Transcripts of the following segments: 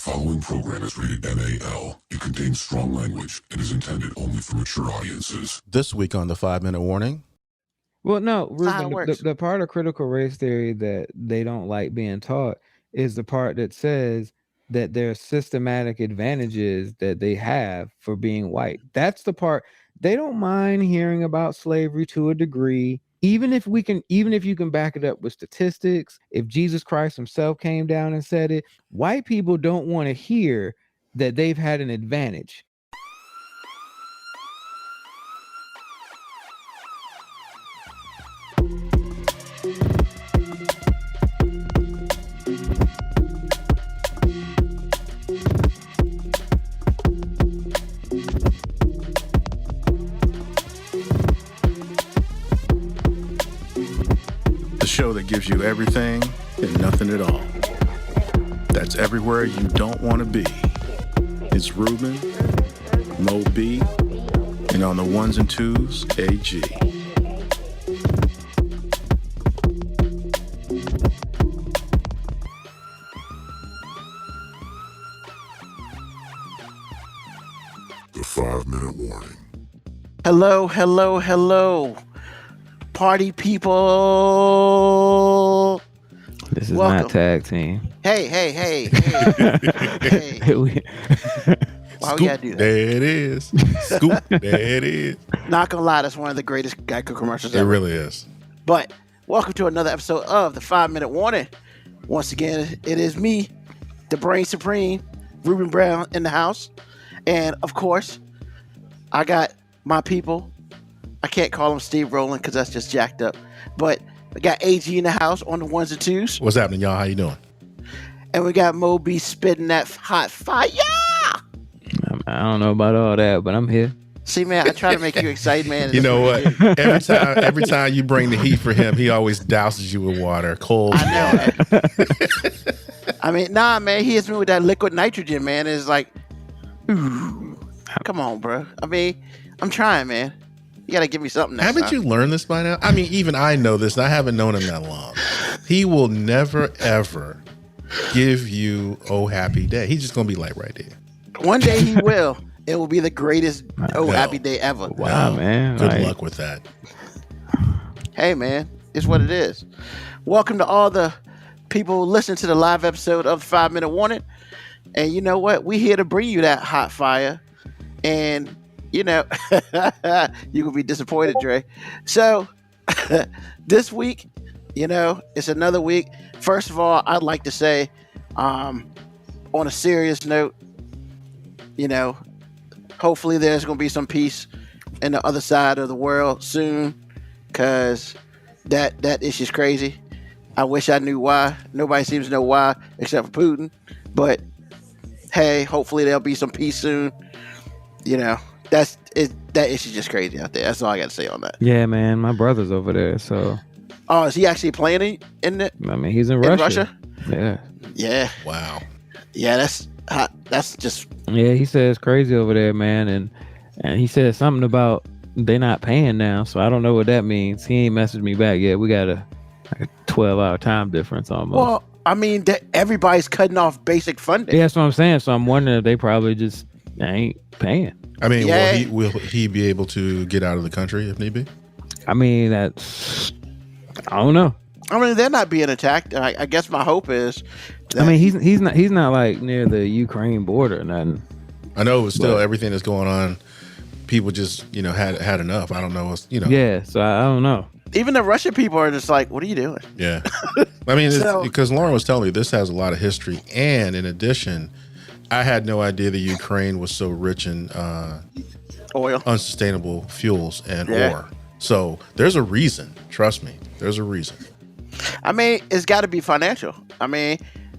following program is rated MAL. It contains strong language and is intended only for mature audiences. This week on the 5-Minute Warning. Well, no, how it Ruben, works. the part of critical race theory that they don't like being taught is the part that says that there are systematic advantages that they have for being white. That's the part they don't mind hearing about slavery to a degree. Even if you can back it up with statistics, if Jesus Christ himself came down and said it, white people don't want to hear that they've had an advantage. The show that gives you everything and nothing at all. That's everywhere you don't want to be. It's Ruben, MoeB, and on the ones and twos, AG. The 5-Minute Warning. Hello, party people. This is Welcome. not tag team. Hey. Hey. We- Why we gotta do that? There it is. Scoop, there it is. Not gonna lie, that's one of the greatest Geico commercials It ever. really is. But welcome to another episode of the 5-Minute Warning. Once again, it is me, the Brain Supreme, Ruben Brown in the house. And of course, I got my people. I can't call him Steve Rowland because that's just jacked up. But we got AG in the house on the ones and twos. What's happening, y'all? How you doing? And we got MoeB spitting that hot fire. I don't know about all that, but I'm here. See, man, I try to make you excited, man. You know what? Every time you bring the heat for him, he always douses you with water, cold. I know, man. I mean, nah, man, he hits me with that liquid nitrogen, man. It's like, ooh, come on, bro. I mean, I'm trying, man. You gotta give me something next Haven't time. you learned this by now? I mean, even I know this, and I haven't known him that long. He will never, ever give you "Oh Happy Day." He's just gonna be like right there. One day he will. It will be the greatest No. happy day ever. Wow, man. Good Like- luck with that. Hey, man, it's what it is. Welcome to all the people listening to the live episode of 5-Minute Warning. And you know what? We here to bring you that hot fire. And, you know, you will be disappointed, Dre. So, this week, you know, it's another week. First of all, I'd like to say, on a serious note, you know, hopefully there's going to be some peace in the other side of the world soon, because that issue's crazy. I wish I knew why. Nobody seems to know why except for Putin. But hey, hopefully there'll be some peace soon. You know, that issue's just crazy out there. That's all I got to say on that. Yeah, man, my brother's over there, so Oh, is he actually playing in the I mean, he's in in Russia. Russia? Yeah, Yeah, Wow. yeah. That's hot. That's just yeah. He said it's crazy over there, man, and he said something about they not paying now. So I don't know what that means. He ain't messaged me back yet. We got a 12-hour time difference almost. well. I mean, that everybody's cutting off basic funding. Yeah, that's what I'm saying. So I'm wondering if they probably just ain't paying. I mean, Yeah. will he be able to get out of the country if need be? I mean, that's I don't know. I mean, they're not being attacked. I guess my hope is. I mean, he's not like near the Ukraine border or nothing. I know, but still, But- everything that's going on, people just had enough. I don't know what's Yeah, so I don't know. Even the Russian people are just like, "What are you doing?" Yeah. I mean, So- because Lauren was telling me this has a lot of history, and in addition, I had no idea that Ukraine was so rich in Oil. unsustainable fuels and Yeah. ore. So there's a reason. Trust me, there's a reason. I mean, it's got to be financial. I mean,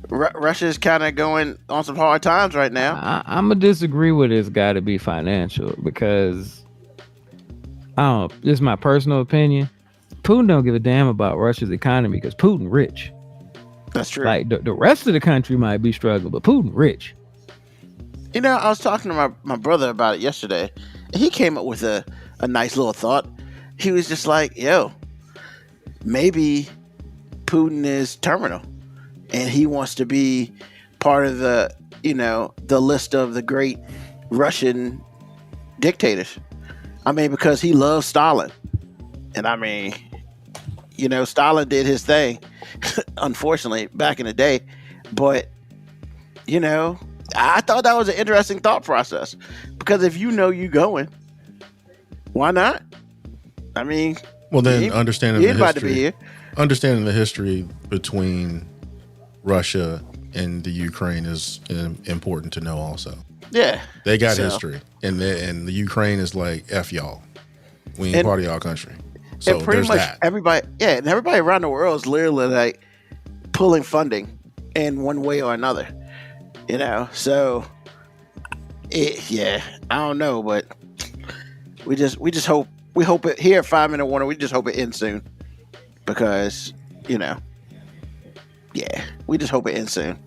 Russia's kind of going on some hard times right now. I'm gonna disagree with it's got to be financial because I don't. This is my personal opinion. Putin don't give a damn about Russia's economy because Putin rich. That's true. Like the rest of the country might be struggling, but Putin rich. You know, I was talking to my brother about it yesterday. He came up with a nice little thought. He was just like, yo, maybe Putin is terminal and he wants to be part of the the list of the great Russian dictators. I mean, because he loves Stalin. And I mean, Stalin did his thing, unfortunately, back in the day. But, I thought that was an interesting thought process. Because if you're going, why not? I mean, well, then understanding the about to be history, here. understanding the history between Russia and the Ukraine is important to know also. Yeah. They got history. And the Ukraine is like, F y'all. We ain't part of y'all country. So and pretty there's much that. everybody around the world is literally like pulling funding in one way or another. So I don't know, but we hope it here at 5 Minute Warning. We just hope it ends soon because we just hope it ends soon.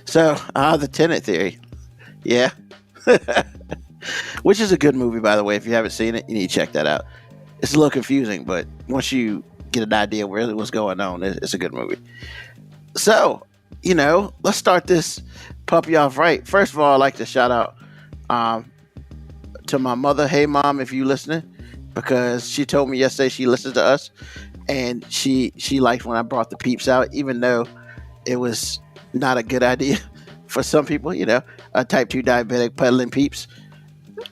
So the Tenet theory, which is a good movie, by the way. If you haven't seen it, you need to check that out. It's a little confusing, but once you get an idea of really what's going on, it's a good movie. So, let's start this puppy off right. First of all, I'd like to shout out to my mother. Hey, Mom, if you listening, because she told me yesterday she listens to us, and she liked when I brought the peeps out, even though it was not a good idea for some people, a type 2 diabetic peddling peeps.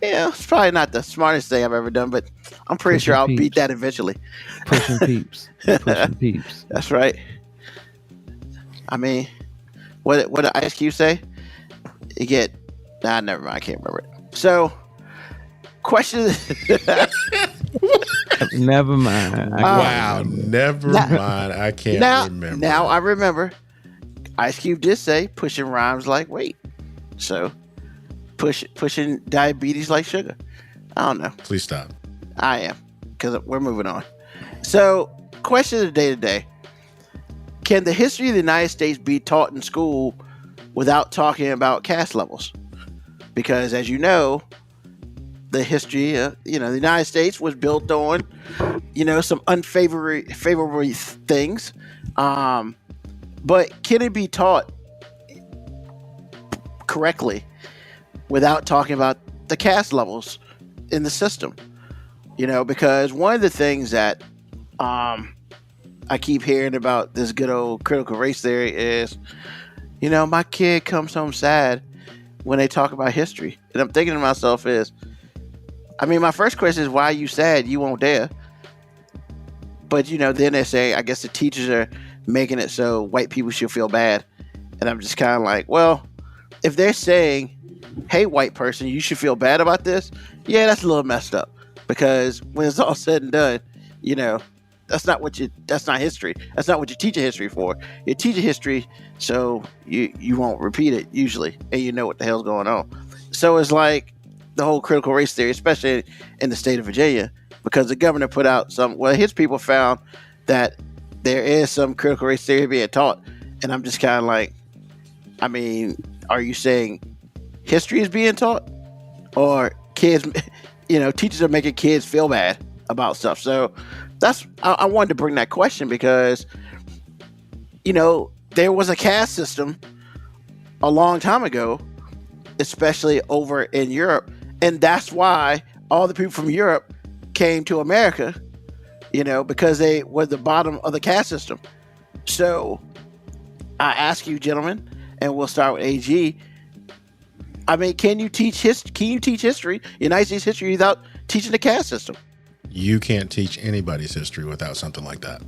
It's probably not the smartest thing I've ever done, but I'm pretty sure I'll beat that eventually. Pushing peeps. Pushing peeps. That's right. I mean, what did Ice Cube say? You get... never mind. I can't remember it. So, question... Never mind. Never mind. I can't remember. Now I remember. Ice Cube did say pushing rhymes like weight. So... Pushing diabetes like sugar. I don't know. Please stop. I am, because we're moving on. So, question of the day today. Can the history of the United States be taught in school without talking about caste levels? Because, as you know, the history of the United States was built on, some unfavorable things. But can it be taught correctly without talking about the caste levels in the system? Because one of the things that I keep hearing about this good old critical race theory is, my kid comes home sad when they talk about history. And I'm thinking to myself my first question is, why are you sad? You won't dare. But, then they say, I guess the teachers are making it so white people should feel bad. And I'm just kind of like, well, if they're saying, hey, white person, you should feel bad about this, that's a little messed up. Because when it's all said and done, that's not history. That's not what you're teaching history for. You're teaching history so you won't repeat it usually, and you know what the hell's going on. So it's like the whole critical race theory, especially in the state of Virginia, because the governor put out his people found that there is some critical race theory being taught. And I'm just kind of like, are you saying history is being taught, or kids, teachers are making kids feel bad about stuff? So I wanted to bring that question because, there was a caste system a long time ago, especially over in Europe. And that's why all the people from Europe came to America, because they were the bottom of the caste system. So I ask you, gentlemen, and we'll start with AG. Can you teach history, United States history, without teaching the caste system? You can't teach anybody's history without something like that,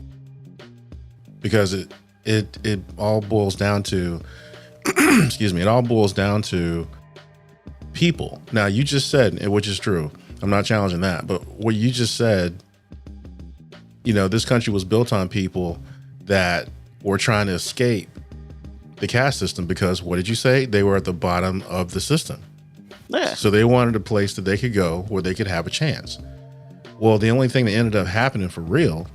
because it all boils down to, excuse me, it all boils down to people. Now, you just said, which is true, I'm not challenging that, but what you just said, this country was built on people that were trying to escape the caste system, because what did you say? They were at the bottom of the system. Yeah. So they wanted a place that they could go where they could have a chance. Well, the only thing that ended up happening for real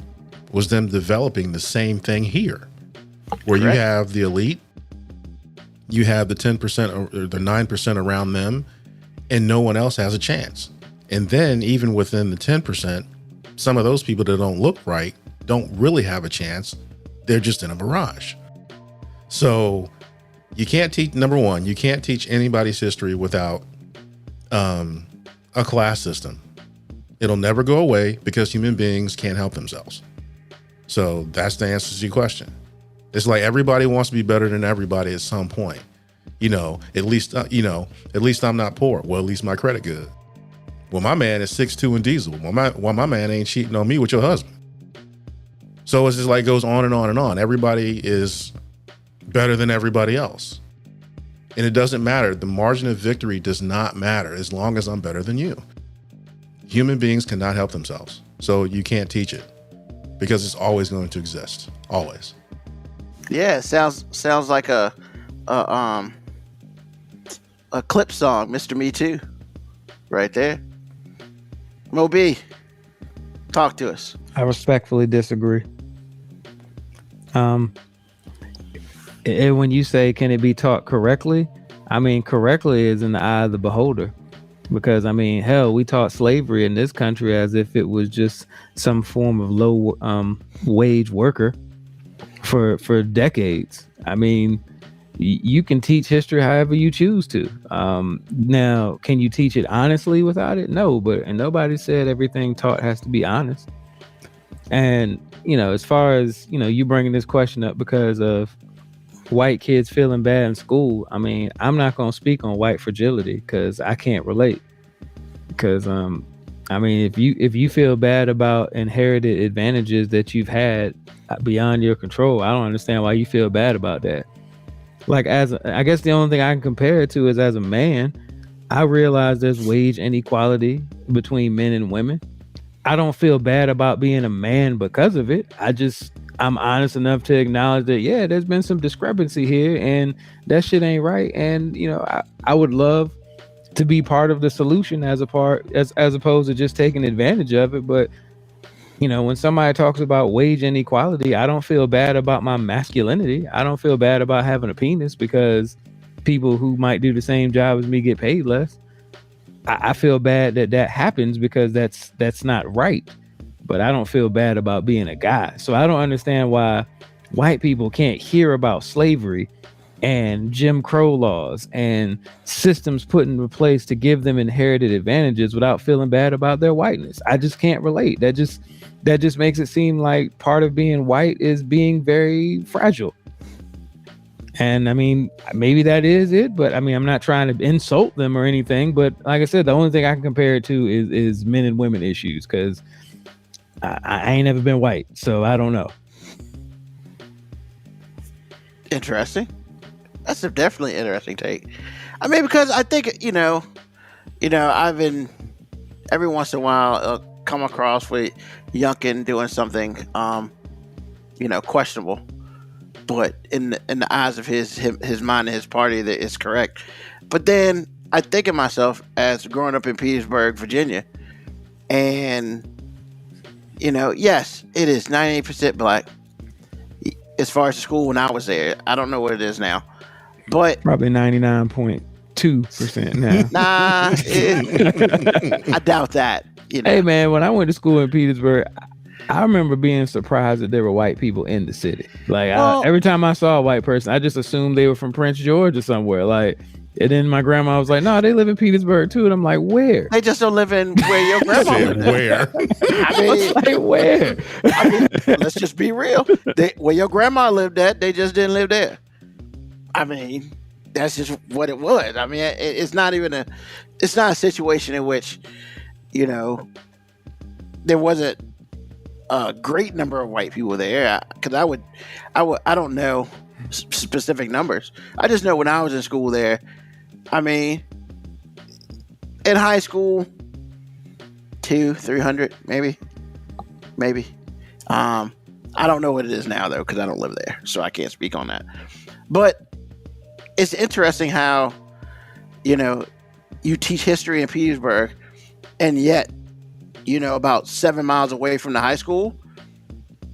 was them developing the same thing here, where Correct. You have the elite, you have the 10% or the 9% around them, and no one else has a chance. And then even within the 10%, some of those people that don't look right don't really have a chance. They're just in a mirage. So You can't teach, number one, you can't teach anybody's history without a class system. It'll never go away because human beings can't help themselves. So that's the answer to your question. It's like everybody wants to be better than everybody at some point. At least I'm not poor. Well, at least my credit good. Well, my man is 6'2" and diesel. Well, my man ain't cheating on me with your husband. So it's just like goes on and on and on. Everybody is better than everybody else. And it doesn't matter. The margin of victory does not matter as long as I'm better than you. Human beings cannot help themselves. So you can't teach it because it's always going to exist. Always. Yeah, it sounds like a clip song, Mr. Me Too, right there. MoeB, talk to us. I respectfully disagree. And when you say, can it be taught correctly? I mean, correctly is in the eye of the beholder. Because, I mean, hell, we taught slavery in this country as if it was just some form of low wage worker for decades. I mean, you can teach history however you choose to. Now, can you teach it honestly without it? No, and nobody said everything taught has to be honest. And, as far as, you bringing this question up because of white kids feeling bad in school, I mean, I'm not going to speak on white fragility because I can't relate. Because, I mean, if you feel bad about inherited advantages that you've had beyond your control, I don't understand why you feel bad about that. Like, I guess the only thing I can compare it to is as a man, I realize there's wage inequality between men and women. I don't feel bad about being a man because of it. I'm honest enough to acknowledge that, yeah, there's been some discrepancy here and that shit ain't right. And, I would love to be part of the solution as opposed to just taking advantage of it. But, when somebody talks about wage inequality, I don't feel bad about my masculinity. I don't feel bad about having a penis because people who might do the same job as me get paid less. I feel bad that happens because that's not right. But I don't feel bad about being a guy. So I don't understand why white people can't hear about slavery and Jim Crow laws and systems put into place to give them inherited advantages without feeling bad about their whiteness. I just can't relate. That just makes it seem like part of being white is being very fragile. And I mean, maybe that is it, but I mean, I'm not trying to insult them or anything. But like I said, the only thing I can compare it to is men and women issues because I ain't never been white, so I don't know. Interesting. That's a definitely interesting take. I mean, because I think I've been every once in a while come across with Youngkin doing something, questionable, but in the eyes of his mind and his party, that is correct. But then I think of myself as growing up in Petersburg, Virginia, and yes, it is 98% black. As far as the school when I was there, I don't know what it is now, but probably 99.2% now. Nah, I doubt that. Hey man, when I went to school in Petersburg, I remember being surprised that there were white people in the city. Like every time I saw a white person, I just assumed they were from Prince George or somewhere. Like, and then my grandma was like, "No, they live in Petersburg too." And I'm like, "Where?" They just don't live in where your grandma lived. Where? I mean, like, where? Let's just be real. Where your grandma lived at, they just didn't live there. I mean, that's just what it was. I mean, it's not a situation in which, there wasn't a great number of white people there. Because I don't know specific numbers. I just know when I was in school there, I mean, in high school, 200-300 maybe. I don't know what it is now though, because I don't live there, so I can't speak on that. But it's interesting how you teach history in Petersburg, and yet about 7 miles away from the high school,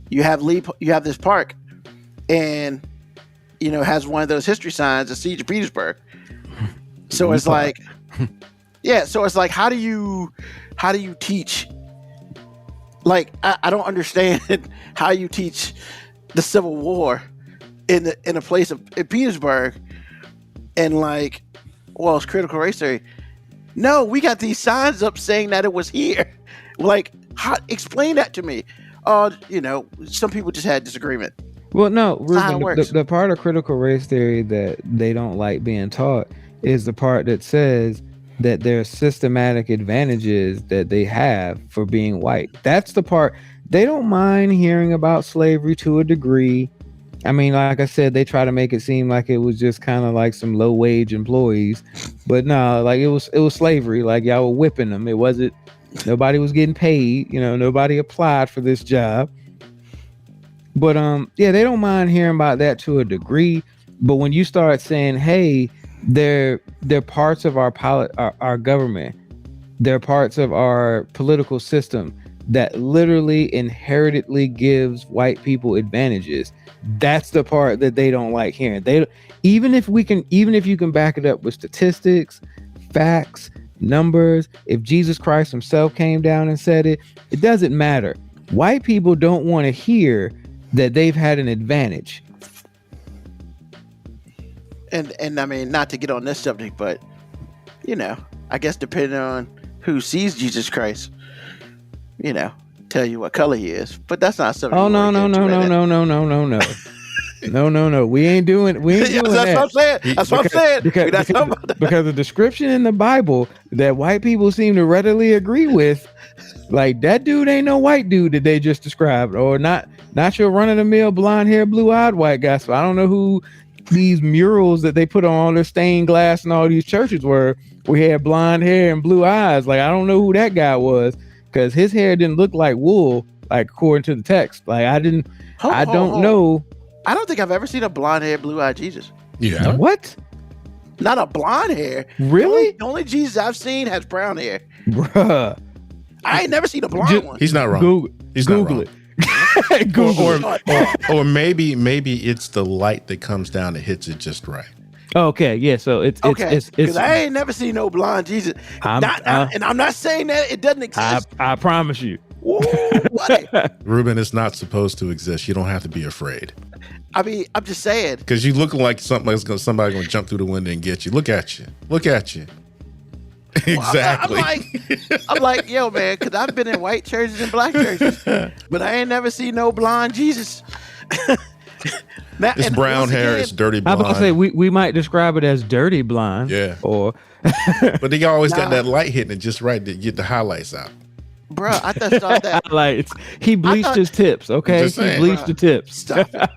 you have this park, and has one of those history signs, the Siege of Petersburg. So it's like, yeah. So it's like, how do you teach? Like, I don't understand how you teach the Civil War in a place in Petersburg and like, well, it's critical race theory. No, we got these signs up saying that it was here. Like, explain that to me. Some people just had disagreement. Well, no, how it Ruben, works. the part of critical race theory that they don't like being taught is the part that says that there are systematic advantages that they have for being white. That's the part. They don't mind hearing about slavery to a degree. I mean, like I said, they try to make it seem like it was just kind of like some low wage employees, but no, like it was slavery. Like y'all were whipping them. It wasn't. Nobody was getting paid. Nobody applied for this job. But yeah, they don't mind hearing about that to a degree. But when you start saying, hey, they're parts of our government, they're parts of our political system that literally inheritedly gives white people advantages. That's the part that they don't like hearing. Even if you can back it up with statistics, facts, numbers, if Jesus Christ himself came down and said it, it doesn't matter. White people don't want to hear that they've had an advantage. And I mean, not to get on this subject, but I guess depending on who sees Jesus Christ, tell you what color he is. But that's not something. Oh no. No. We ain't doing That's that. what I'm saying. That's what I'm saying. Because the description in the Bible that white people seem to readily agree with, like that dude ain't no white dude that they just described, or not your run-of-the-mill blonde-haired, blue-eyed white guy. So I don't know who these murals that they put on all their stained glass and all these churches were. We had blonde hair and blue eyes. Like I don't know who that guy was, because his hair didn't look like wool, like according to the text. Like I don't know. I don't think I've ever seen a blonde hair, blue eyed Jesus. Yeah. What? Not a blonde hair. Really? The only Jesus I've seen has brown hair. Bruh. I ain't never seen a blonde one. He's not wrong. Google it. Google it. Or maybe it's the light that comes down that hits it just right. Okay, yeah. So it's because I ain't never seen no blonde Jesus. And I'm not saying that it doesn't exist. I promise you. Whoa, buddy. Ruben, it's not supposed to exist. You don't have to be afraid. I mean, I'm just saying. Because you look like somebody's going to jump through the window and get you. Look at you. Exactly. I'm like, yo, man, because I've been in white churches and black churches, but I ain't never seen no blonde Jesus. It's brown hair. It's dirty blonde. I was about to say we might describe it as dirty blonde. Yeah. Or, but they always got that light hitting it just right to get the highlights out. Bro, I thought that highlights. He bleached his tips. Okay, he bleached the tips. Stop it.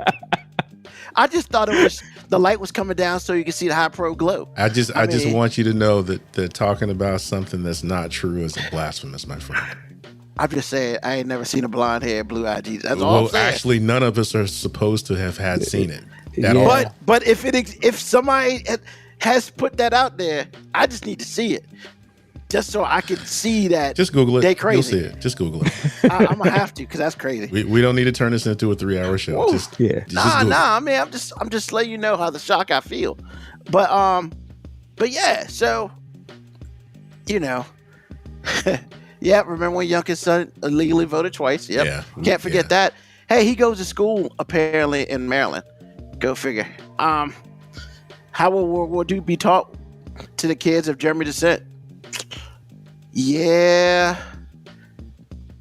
I just thought it was the light was coming down so you can see the high pro glow. I just want you to know that talking about something that's not true is blasphemous, my friend. I'm just saying I ain't never seen a blonde hair, blue eyed Jesus. That's all I'm saying. Actually, none of us are supposed to have seen it. But if somebody has put that out there, I just need to see it. Just so I can see that. Just Google it. They crazy. You'll see it. Just Google it. I'm gonna have to, because that's crazy. We don't need to turn this into a 3-hour show. Nah. I mean, I'm just letting you know how the shock I feel. But yeah. So, yeah. Remember when Youngkin's son illegally voted twice? Yep. Yeah. Can't forget that. Hey, he goes to school apparently in Maryland. Go figure. How will World War II be taught to the kids of German descent? Yeah,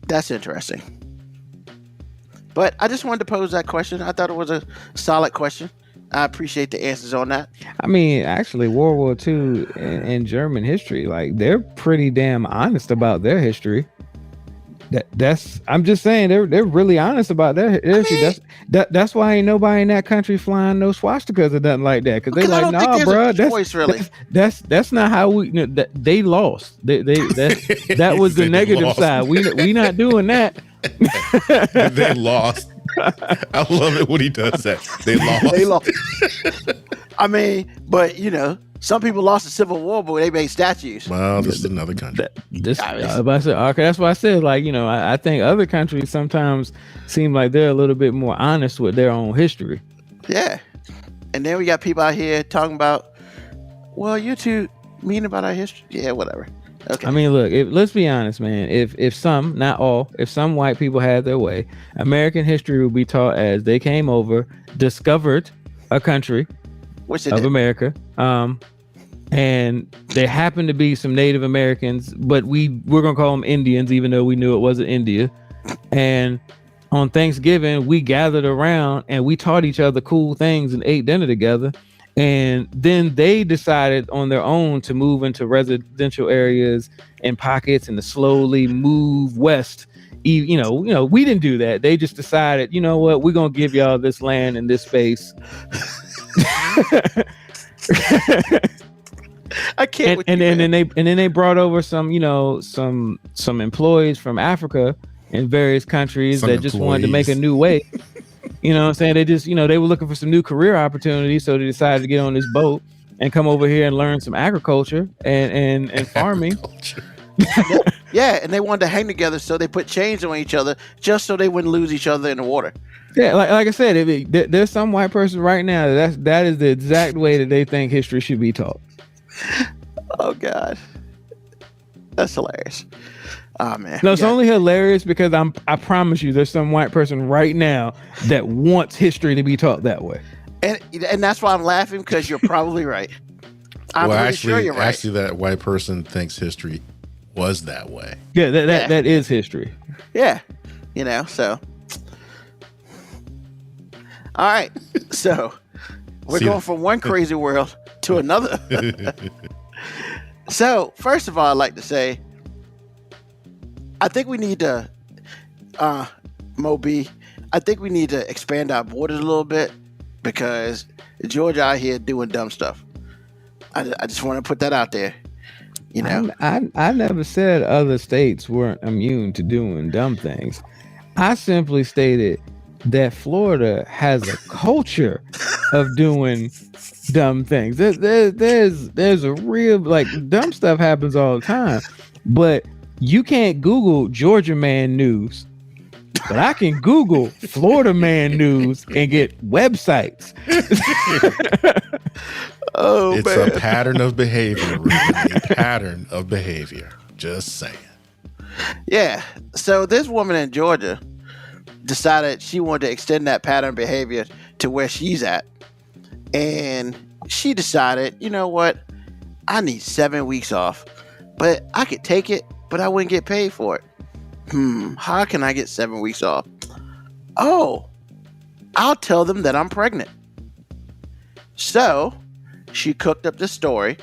that's interesting. But I just wanted to pose that question. I thought it was a solid question. I appreciate the answers on that. I mean, actually, World War II and German history, like they're pretty damn honest about their history. I'm just saying they're really honest about their history. That's why ain't nobody in that country flying no swastikas or nothing like that. Because they like, nah, bro, that's not how we. They lost. That was the negative lost. side. We not doing that. They lost. I love it when he does that. They lost. I mean, but some people lost the Civil War, but they made statues. Well, this is another country. That's why I said, like, I think other countries sometimes seem like they're a little bit more honest with their own history. Yeah. And then we got people out here talking about, well, you're too mean about our history. Yeah, whatever. Okay. I mean, look, let's be honest, man. If some, not all, if some white people had their way, American history would be taught as they came over, discovered a country, Which they of did. America. And there happened to be some Native Americans, but we're gonna call them Indians, even though we knew it wasn't India. And on Thanksgiving, we gathered around and we taught each other cool things and ate dinner together. And then they decided on their own to move into residential areas and pockets and to slowly move west. You know, we didn't do that. They just decided, you know what, we're gonna give y'all this land and this space. I can't. And then they brought over some, you know, some employees from Africa and various countries that just wanted to make a new way. You know what I'm saying? They just, you know, they were looking for some new career opportunities, so they decided to get on this boat and come over here and learn some agriculture and farming. Yeah, and they wanted to hang together, so they put chains on each other just so they wouldn't lose each other in the water. Yeah, like I said, there's some white person right now that is the exact way that they think history should be taught. Oh God, that's hilarious. Oh man, no, it's only hilarious because I promise you, there's some white person right now that wants history to be taught that way. And that's why I'm laughing, because you're probably right. I'm pretty sure you're right. Actually, that white person thinks history was that way. Yeah, that is history. Yeah, you know. So, all right. So we're going from one crazy world to another. So first of all, I'd like to say, I think we need to, MoeB, I think we need to expand our borders a little bit, because Georgia out here doing dumb stuff. I just want to put that out there. You know, I never said other states weren't immune to doing dumb things. I simply stated that Florida has a culture of doing dumb things. There's a real, like, dumb stuff happens all the time, but you can't Google Georgia man news, but I can Google Florida man news and get websites. Oh, it's man. a pattern of behavior, Ruben. A pattern of behavior. Just saying. Yeah. So this woman in Georgia decided she wanted to extend that pattern of behavior to where she's at. And she decided, you know what? I need 7 weeks off, but I could take it, but I wouldn't get paid for it. How can I get 7 weeks off? Oh, I'll tell them that I'm pregnant. So she cooked up this story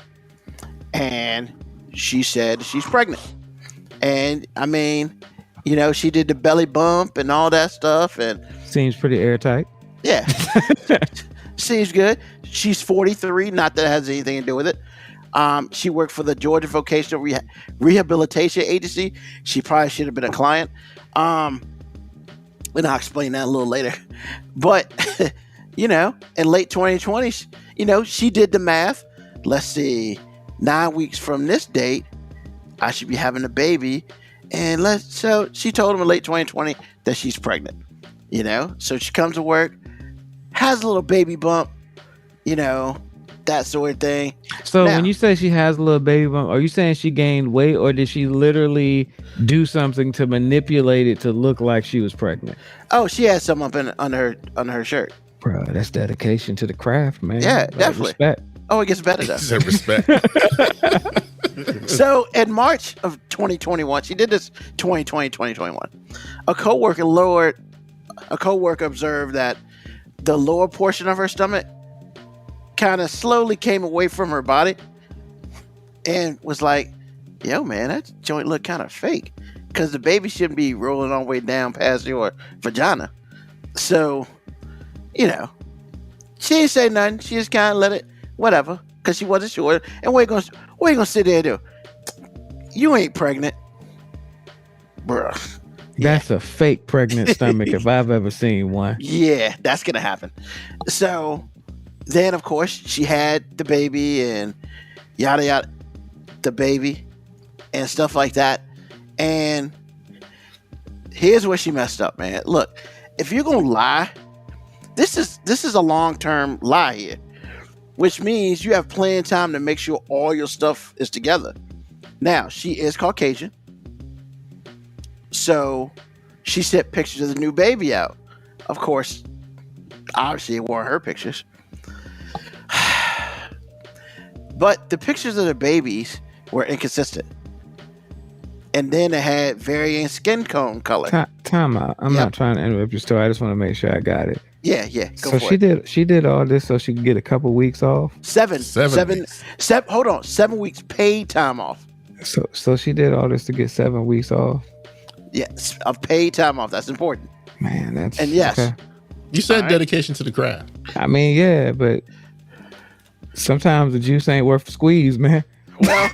and she said she's pregnant. And I mean, you know, she did the belly bump and all that stuff, and seems pretty airtight. Yeah. Seems good. She's 43, not that it has anything to do with it. She worked for the Georgia Vocational Rehabilitation Agency. She probably should have been a client. And I'll explain that a little later. But, you know, in late 2020, you know, she did the math. Let's see, 9 weeks from this date, I should be having a baby. And so she told him in late 2020 that she's pregnant, you know? So she comes to work, has a little baby bump, you know, that sort of thing. So when you say she has a little baby bump, are you saying she gained weight, or did she literally do something to manipulate it to look like she was pregnant? Oh, she had some up on her shirt. Bro, that's dedication to the craft, man. Yeah, like, definitely. Respect. Oh, it gets better though. Respect. So in March of 2021, she did this 2021. A coworker observed that the lower portion of her stomach kind of slowly came away from her body and was like, yo, man, that joint look kind of fake, because the baby shouldn't be rolling all the way down past your vagina. So, you know, she didn't say nothing. She just kind of let it, whatever, because she wasn't sure. And what are you gonna sit there and do? You ain't pregnant, bruh. That's a fake pregnant stomach if I've ever seen one. Yeah, that's gonna happen. So then, of course, she had the baby and yada yada, the baby and stuff like that. And here's where she messed up, man. Look, if you're gonna lie, this is a long-term lie here, which means you have plenty of time to make sure all your stuff is together. Now, she is Caucasian, so she sent pictures of the new baby out. Of course, obviously it weren't her pictures. But the pictures of the babies were inconsistent. And then it had varying skin tone color. Time out. I'm not trying to interrupt your story. I just want to make sure I got it. Yeah. So she did all this so she could get a couple weeks off. Seven weeks. Hold on. 7 weeks paid time off. So she did all this to get 7 weeks off. Yes, of paid time off. That's important. Man, that's and yes. Okay. You said dedication to the craft. I mean, yeah, but sometimes the juice ain't worth the squeeze, man. Well,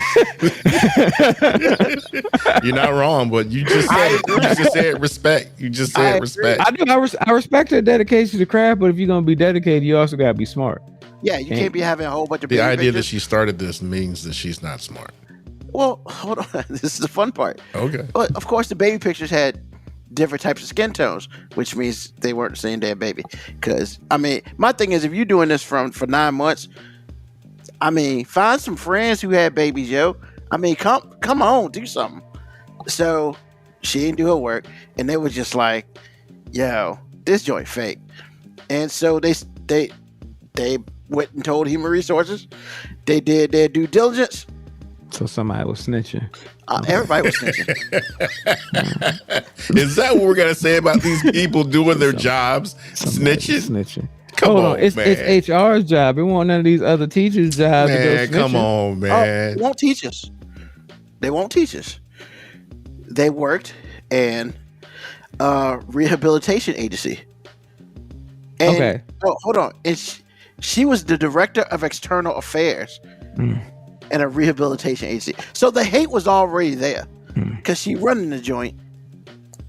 you're not wrong, but you just said it. You just said respect. You just said respect. I do. I respect her dedication to the craft, but if you're gonna be dedicated, you also gotta be smart. Yeah, you can't be having a whole bunch of. The idea pictures. that she started this means that she's not smart. Well, hold on. This is the fun part. Okay. But of course, the baby pictures had different types of skin tones, which means they weren't the same damn baby. Because I mean, my thing is, if you're doing this for 9 months. I mean, find some friends who had babies, yo. I mean, come on, do something. So she didn't do her work, and they were just like, yo, this joint fake. And so they went and told Human Resources. They did their due diligence. So somebody was snitching. Everybody was snitching. Is that what we're gonna say about these people doing their jobs? Snitching. Come on, it's HR's job. It won't none of these other teachers' jobs. Man, come on, man. They won't teach us. They worked in a rehabilitation agency. And, okay. Oh, hold on. And she was the director of external affairs in a rehabilitation agency. So the hate was already there because she running the joint.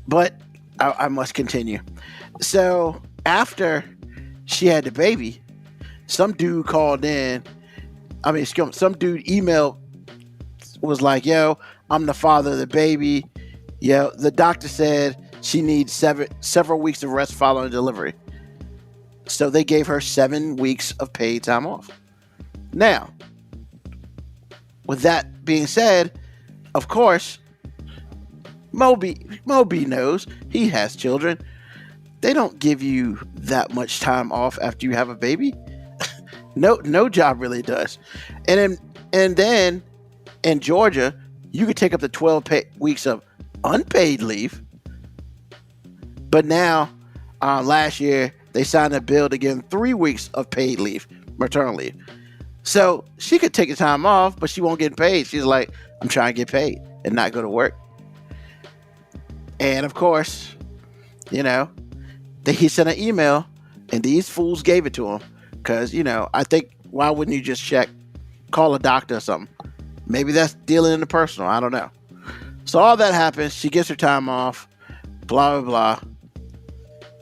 But I must continue. So after she had the baby, some dude called in. I mean, some dude emailed, was like, yo, I'm the father of the baby. Yo, the doctor said she needs several weeks of rest following delivery. So they gave her 7 weeks of paid time off. Now, with that being said, of course, MoeB knows he has children. They don't give you that much time off after you have a baby. No job really does. And then in Georgia, you could take up to 12 weeks of unpaid leave. But now, last year, they signed a bill to give them 3 weeks of paid leave, maternal leave. So she could take the time off, but she won't get paid. She's like, I'm trying to get paid and not go to work. And of course, he sent an email, and these fools gave it to him. Because, I think, why wouldn't you just call a doctor or something? Maybe that's dealing in the personal. I don't know. So all that happens. She gets her time off, blah, blah, blah.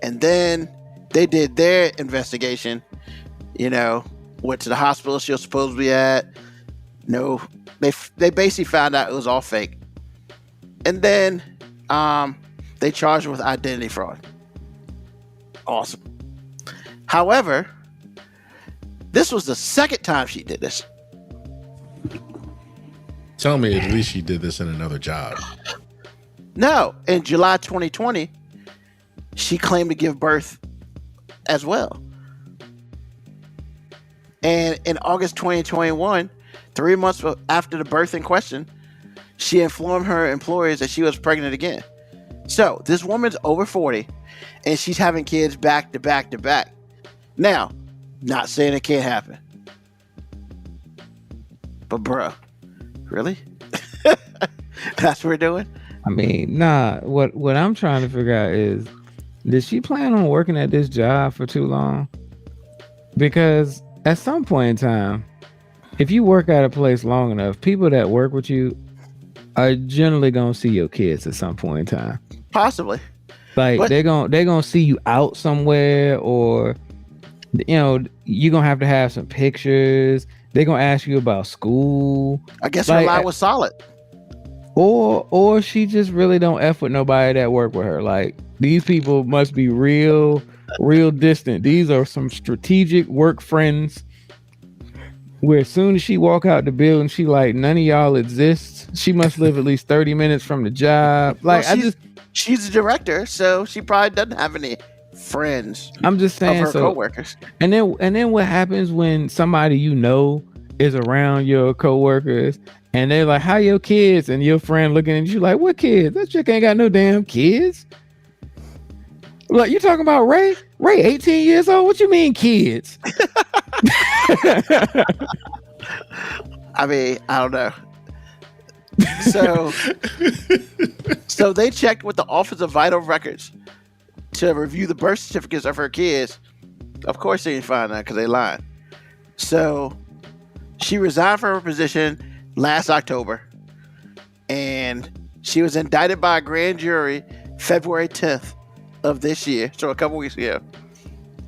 And then they did their investigation, went to the hospital she was supposed to be at. No, they basically found out it was all fake. And then they charged her with identity fraud. Awesome. However, this was the second time she did this. Tell me at least she did this in another job. No, in July 2020, she claimed to give birth as well. And in August 2021, 3 months after the birth in question, she informed her employers that she was pregnant again. So this woman's over 40, and she's having kids back to back to back. Now, not saying it can't happen, but bruh, really? That's what we're doing? I mean, nah. What I'm trying to figure out is, did she plan on working at this job for too long? Because at some point in time, if you work at a place long enough, people that work with you are generally gonna see your kids at some point in time. Possibly. Like they're gonna see you out somewhere, or you're gonna have to have some pictures. They're gonna ask you about school. I guess her lie was solid. Or she just really don't F with nobody that work with her. Like, these people must be real distant. These are some strategic work friends where as soon as she walk out the building, she like, none of y'all exist. She must live at least 30 minutes from the job. Like, well, she's a director, so she probably doesn't have any friends. I'm just saying, of her coworkers. And then what happens when somebody is around your coworkers and they're like, "How your kids?" and your friend looking at you like, "What kids? That chick ain't got no damn kids." Like, you talking about Ray? Ray, 18 years old? What you mean kids? I mean, I don't know. So they checked with the Office of Vital Records to review the birth certificates of her kids. Of course they didn't find that because they lied. So she resigned from her position last October, and she was indicted by a grand jury February 10th of this year, so a couple weeks ago.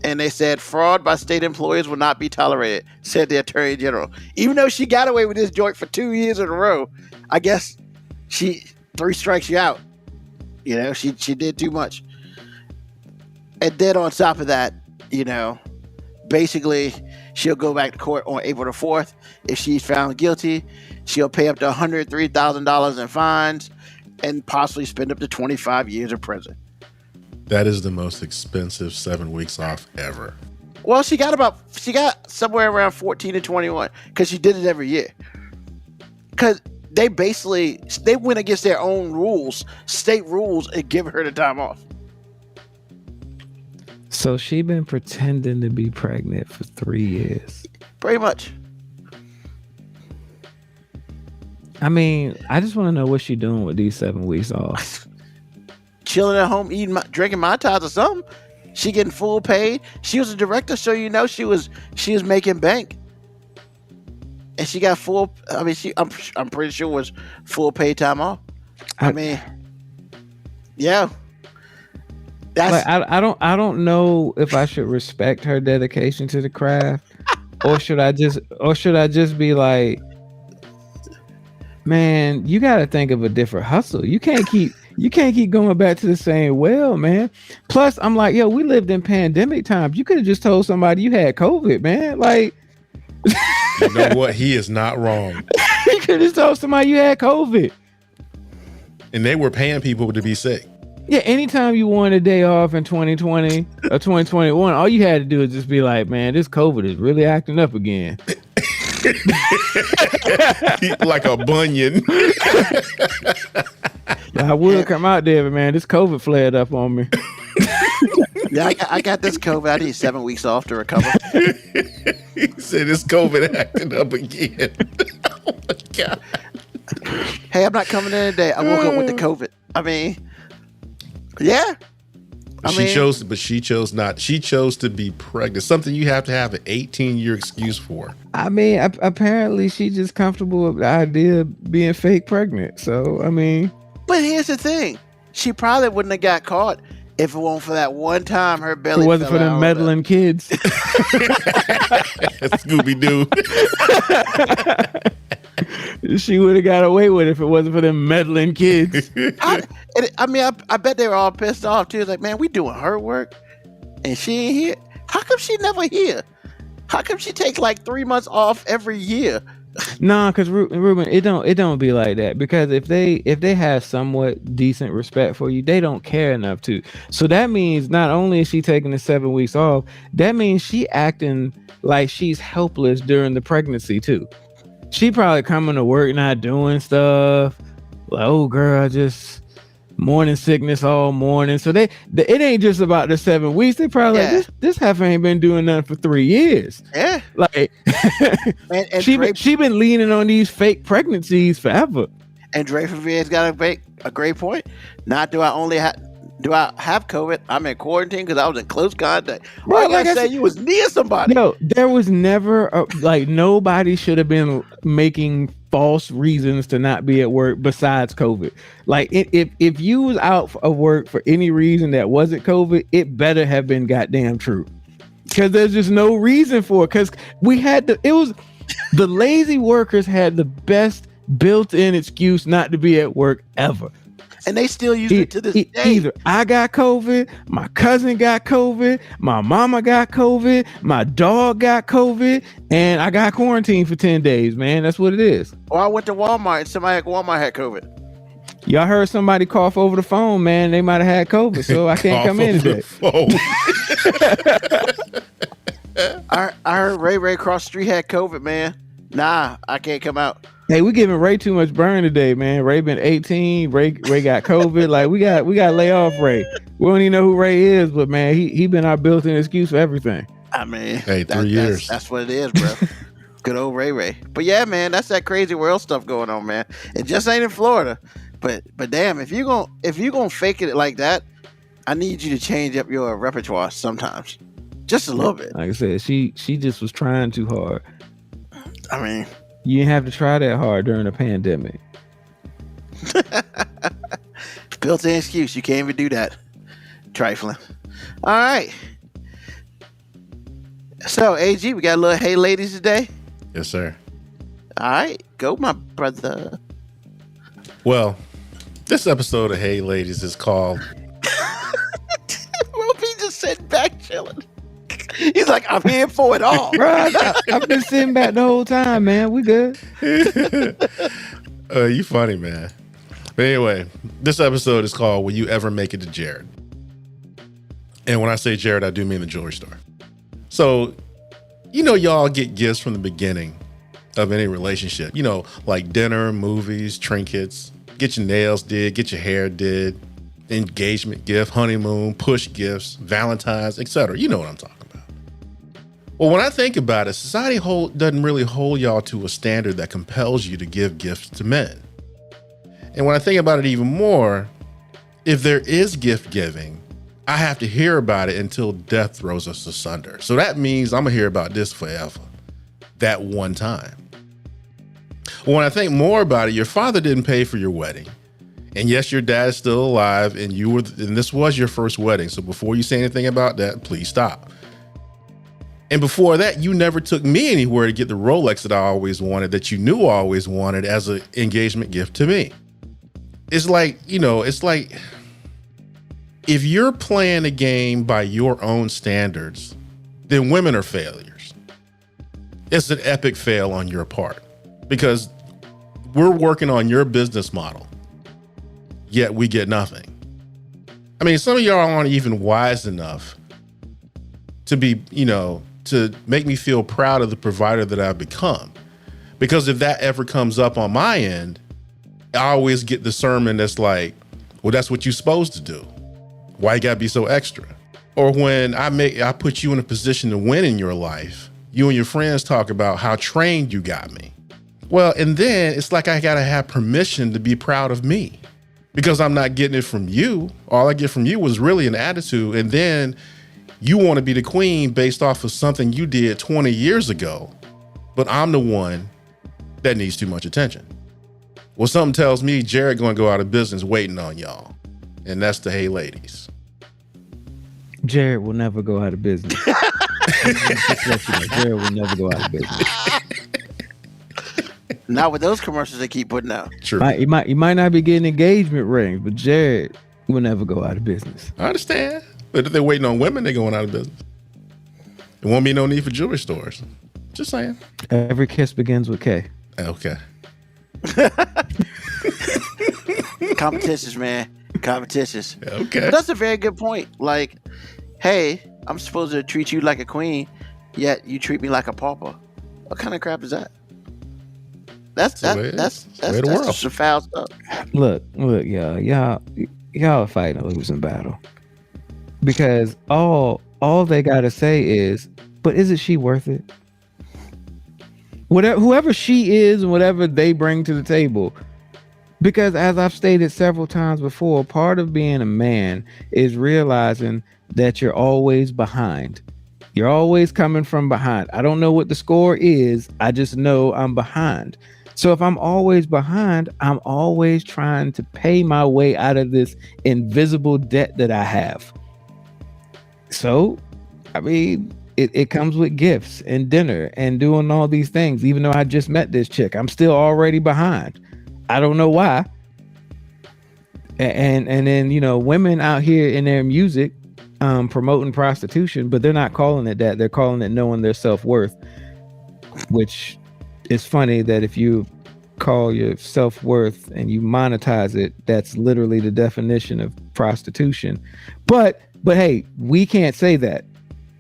And they said fraud by state employees will not be tolerated, said the Attorney General. Even though she got away with this joint for 2 years in a row, I guess she 3 strikes you out. You know, she did too much. And then on top of that, you know, basically she'll go back to court on April the 4th. If she's found guilty, she'll pay up to $103,000 in fines and possibly spend up to 25 years in prison. That is the most expensive 7 weeks off ever. Well, she got somewhere around 14 to 21 because she did it every year. Because they went against their own rules, state rules, and give her the time off. So she been pretending to be pregnant for 3 years. Pretty much. I mean, I just want to know what she doing with these 7 weeks off. Chilling at home, drinking Mai Tais or something. She getting full paid. She was a director, so you know she was making bank. And she got full. I mean, I'm pretty sure was full paid time off. I mean, yeah. That's like, I don't know if I should respect her dedication to the craft, or should I just be like, man, you got to think of a different hustle. You can't keep going back to the same well, man. Plus, I'm like, yo, we lived in pandemic times. You could have just told somebody you had COVID, man. Like, you know what? He is not wrong. You could have just told somebody you had COVID. And they were paying people to be sick. Yeah, anytime you wanted a day off in 2020 or 2021, all you had to do is just be like, man, this COVID is really acting up again. Like a bunion. I would come out there, but man, this COVID flared up on me. Yeah, I got this COVID. I need 7 weeks off to recover. He said this COVID acting up again. Oh my God. Hey, I'm not coming in today. I woke up with the COVID. I mean, yeah. She chose not. She chose to be pregnant. Something you have to have an 18-year excuse for. I mean, apparently she's just comfortable with the idea of being fake pregnant. So, I mean. But here's the thing. She probably wouldn't have got caught if it wasn't for that one time her belly it wasn't fell for them out. meddling kids. Scooby-Doo. She would have got away with it if it wasn't for them meddling kids. I bet they were all pissed off too. Like, man, we doing her work and she ain't here. How come she never here? How come she takes like 3 months off every year? Nah, because Ruben, it don't be like that. Because if they have somewhat decent respect for you, they don't care enough to. So that means not only is she taking the 7 weeks off, that means she acting like she's helpless during the pregnancy too. She probably coming to work not doing stuff. Like, oh girl, just morning sickness all morning. So it ain't just about the 7 weeks. They probably like this heifer ain't been doing nothing for 3 years. Yeah, like and she been leaning on these fake pregnancies forever. And Dre Favier's got a great point. Not do I have COVID? I'm in quarantine because I was in close contact. Well, like I said, you was near somebody. No, there was never nobody should have been making false reasons to not be at work besides COVID. Like if you was out of work for any reason that wasn't COVID, it better have been goddamn true. Because there's just no reason for it. Because the lazy workers had the best built-in excuse not to be at work ever. And they still use it to this day. Either I got COVID, my cousin got COVID, my mama got COVID, my dog got COVID, and I got quarantined for 10 days, man. That's what it is. Or I went to Walmart and somebody at Walmart had COVID. Y'all heard somebody cough over the phone, man. They might have had COVID, so I can't come in today. I heard Ray across the street had COVID, man. Nah, I can't come out. Hey, we giving Ray too much burn today, man. Ray been 18. Ray got COVID. Like we got to lay off Ray. We don't even know who Ray is, but man, he been our built-in excuse for everything. I mean, Hey, 3 years. That's what it is, bro. Good old Ray. But yeah, man, that's that crazy world stuff going on, man. It just ain't in Florida. But damn, if you gonna fake it like that, I need you to change up your repertoire sometimes, just a little bit. Like I said, she just was trying too hard. I mean, You didn't have to try that hard during a pandemic. built-in excuse. You can't even do that. Trifling. All right. So, AG, we got a little hey ladies today. Yes, sir. All right, go, my brother. Well, this episode of Hey Ladies is called Well, he just sitting back chilling. He's like, I'm here for it all. Bro, I've been sitting back the whole time, man. We good. You funny, man. But anyway, this episode is called Will You Ever Make It to Jared? And when I say Jared, I do mean the jewelry store. So, y'all get gifts from the beginning of any relationship. Like dinner, movies, trinkets, get your nails did, get your hair did, engagement gift, honeymoon, push gifts, Valentine's, etc. You know what I'm talking about. Well, when I think about it, society doesn't really hold y'all to a standard that compels you to give gifts to men. And when I think about it even more, if there is gift giving, I have to hear about it until death throws us asunder. So that means I'm going to hear about this forever. That one time. When I think more about it, your father didn't pay for your wedding. And yes, your dad is still alive and this was your first wedding. So before you say anything about that, please stop. And before that, you never took me anywhere to get the Rolex that I always wanted, that you knew I always wanted as an engagement gift to me. It's like, if you're playing a game by your own standards, then women are failures. It's an epic fail on your part because we're working on your business model, yet we get nothing. I mean, some of y'all aren't even wise enough to be, to make me feel proud of the provider that I've become. Because if that ever comes up on my end, I always get the sermon that's like, well, that's what you're supposed to do. Why you gotta be so extra? Or when I put you in a position to win in your life, you and your friends talk about how trained you got me. Well, and then it's like I gotta have permission to be proud of me because I'm not getting it from you. All I get from you was really an attitude. And then you want to be the queen based off of something you did 20 years ago, but I'm the one that needs too much attention. Well, something tells me Jared gonna go out of business waiting on y'all. And that's the Hey Ladies. Jared will never go out of business. Just let you know, Jared will never go out of business. Not with those commercials they keep putting out. True. You might not be getting engagement rings, but Jared will never go out of business. I understand. But if they're waiting on women, they're going out of business. There won't be no need for jewelry stores. Just saying. Every kiss begins with K. Okay. Competitions, man. Competitions. Okay. But that's a very good point. Like, hey, I'm supposed to treat you like a queen, yet you treat me like a pauper. What kind of crap is that? That's just some foul stuff. Look, y'all are fighting a losing battle because all they gotta say is, but isn't she worth it? Whoever she is and whatever they bring to the table. Because as I've stated several times before, part of being a man is realizing that you're always behind. You're always coming from behind. I don't know what the score is. I just know I'm behind. So if I'm always behind, I'm always trying to pay my way out of this invisible debt that I have. So, I mean, it comes with gifts and dinner and doing all these things. Even though I just met this chick, I'm still already behind. I don't know why. And then, women out here in their music promoting prostitution, but they're not calling it that. They're calling it knowing their self-worth, which is funny that if you call your self-worth and you monetize it, that's literally the definition of prostitution. But hey, we can't say that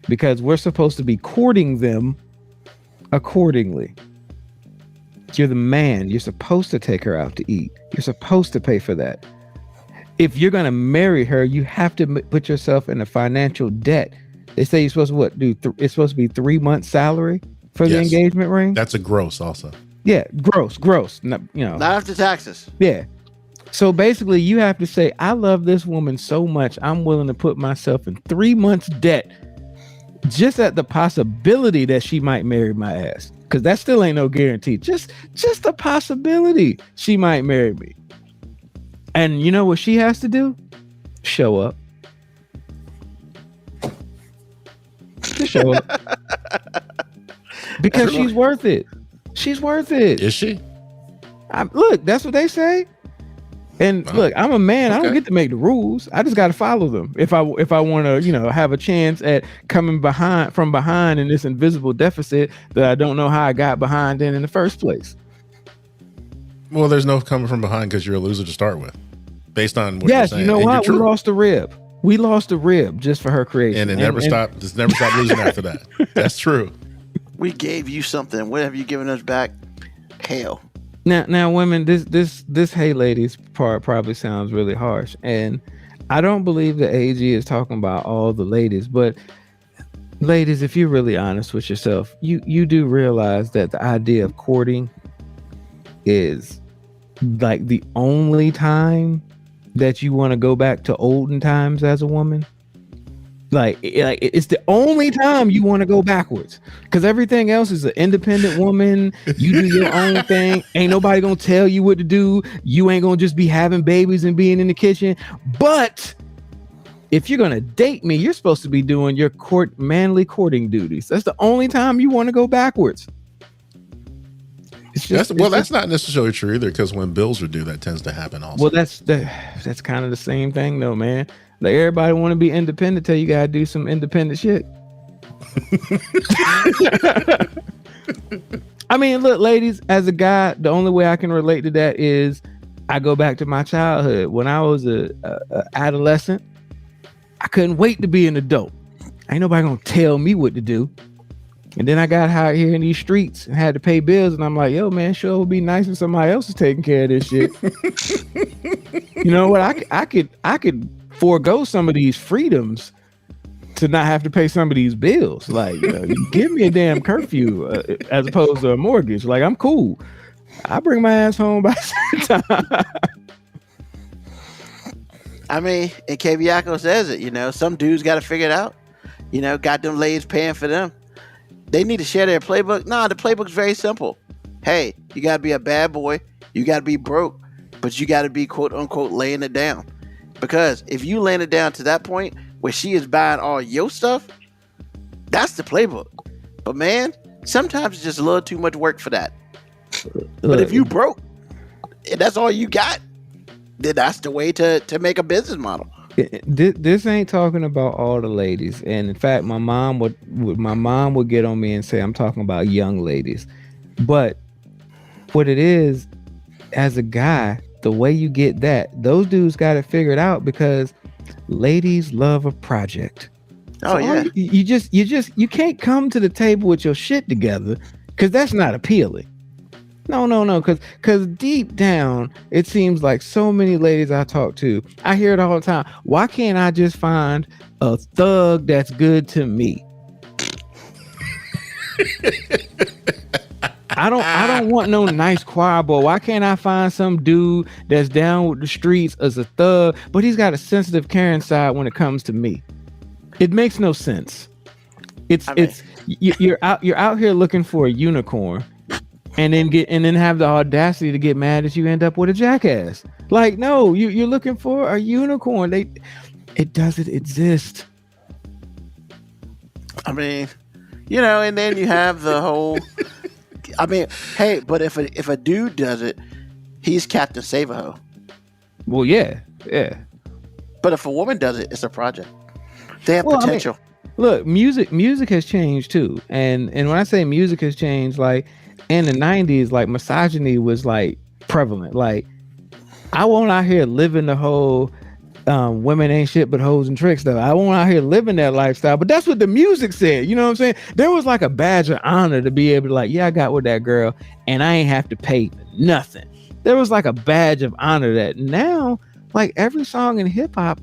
because we're supposed to be courting them accordingly. You're the man. You're supposed to take her out to eat. You're supposed to pay for that. If you're gonna marry her, you have to put yourself in a financial debt. They say you're supposed to it's supposed to be 3 months' salary for the engagement ring. That's a gross, also. Yeah, gross. Not, not after taxes. Yeah. So basically, you have to say, I love this woman so much, I'm willing to put myself in 3 months' debt just at the possibility that she might marry my ass. Because that still ain't no guarantee. Just the possibility she might marry me. And you know what she has to do? Show up. Just show up. Because she's worth it. She's worth it. Is she? Look, that's what they say. And look, I'm a man. I don't get to make the rules. I just got to follow them. If I want to, have a chance at coming from behind in this invisible deficit that I don't know how I got behind in the first place. Well, there's no coming from behind because you're a loser to start with, based on what you're saying. You know what? We lost a rib. We lost a rib just for her creation, and it never stopped. Just never stopped losing after that. That's true. We gave you something. What have you given us back? Hell. Now, women, this hey ladies part probably sounds really harsh, and I don't believe the AG is talking about all the ladies, but ladies, if you're really honest with yourself, you do realize that the idea of courting is like the only time that you want to go back to olden times as a woman. Like it's the only time you want to go backwards, because everything else is an independent woman. You do your own thing. Ain't nobody gonna tell you what to do. You ain't gonna just be having babies and being in the kitchen. But if you're gonna date me, you're supposed to be doing your manly courting duties. That's the only time you want to go backwards. That's not necessarily true either, because when bills are due, that tends to happen also. Well, that's kind of the same thing though, man. Like, everybody want to be independent till you gotta do some independent shit. I mean, look, ladies, as a guy, the only way I can relate to that is I go back to my childhood. When I was a adolescent, I couldn't wait to be an adult. Ain't nobody gonna tell me what to do. And then I got out here in these streets and had to pay bills, and I'm like, yo, man, sure it would be nice if somebody else is taking care of this shit. You know what? I could forego some of these freedoms to not have to pay some of these bills. Like, give me a damn curfew as opposed to a mortgage. Like, I'm cool. I bring my ass home by certain time. I mean, and Keviako says it, some dudes got to figure it out. Got them ladies paying for them. They need to share their playbook. Nah, the playbook's very simple. Hey, you got to be a bad boy. You got to be broke, but you got to be quote unquote laying it down. Because if you laying it down to that point where she is buying all your stuff, that's the playbook. But man, sometimes it's just a little too much work for that. But if you broke and that's all you got, then that's the way to make a business model. This ain't talking about all the ladies. And in fact, my mom would get on me and say I'm talking about young ladies. But what it is, as a guy, the way you get that, those dudes got it figured out, because ladies love a project. Oh, yeah. You can't come to the table with your shit together, because that's not appealing. No, because deep down, it seems like so many ladies I talk to, I hear it all the time. Why can't I just find a thug that's good to me? I don't want no nice choir boy. Why can't I find some dude that's down with the streets as a thug, but he's got a sensitive, caring side when it comes to me? It makes no sense. You're out here looking for a unicorn, and then have the audacity to get mad that you end up with a jackass. Like, no, you're looking for a unicorn. It doesn't exist. I mean, and then you have the whole. I mean, hey, but if a dude does it, he's Captain Save-A-Ho. Well, yeah. But if a woman does it, it's a project. They have potential. I mean, look, music has changed too, and when I say music has changed, like in the 90s, like misogyny was like prevalent. Like, I won't out here living the whole women ain't shit but hoes and tricks though. I won't out here living that lifestyle, but that's what the music said. You know what I'm saying? There was like a badge of honor to be able to like, yeah, I got with that girl and I ain't have to pay nothing. There was like a badge of honor that now, like every song in hip hop,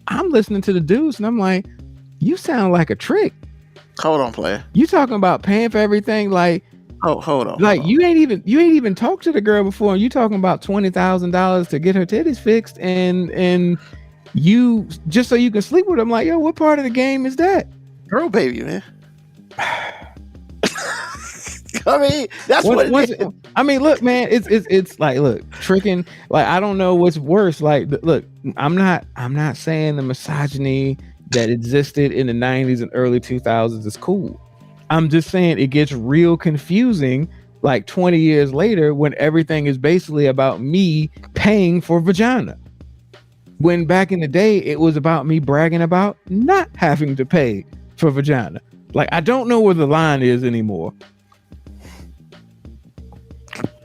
I'm listening to the dudes and I'm like, you sound like a trick. Hold on, player. You talking about paying for everything? Like, hold on. Like you ain't even talked to the girl before, and you talking about $20,000 to get her titties fixed, and you just so you can sleep with them. Like, yo, what part of the game is that? Girl, baby, man. I mean, that's what it is. I mean, look, man, it's like, look, tricking. Like, I don't know what's worse. Like, look, I'm not saying the misogyny that existed in the 90s and early 2000s is cool. I'm just saying it gets real confusing like 20 years later when everything is basically about me paying for vagina. When back in the day, it was about me bragging about not having to pay for vagina. Like, I don't know where the line is anymore.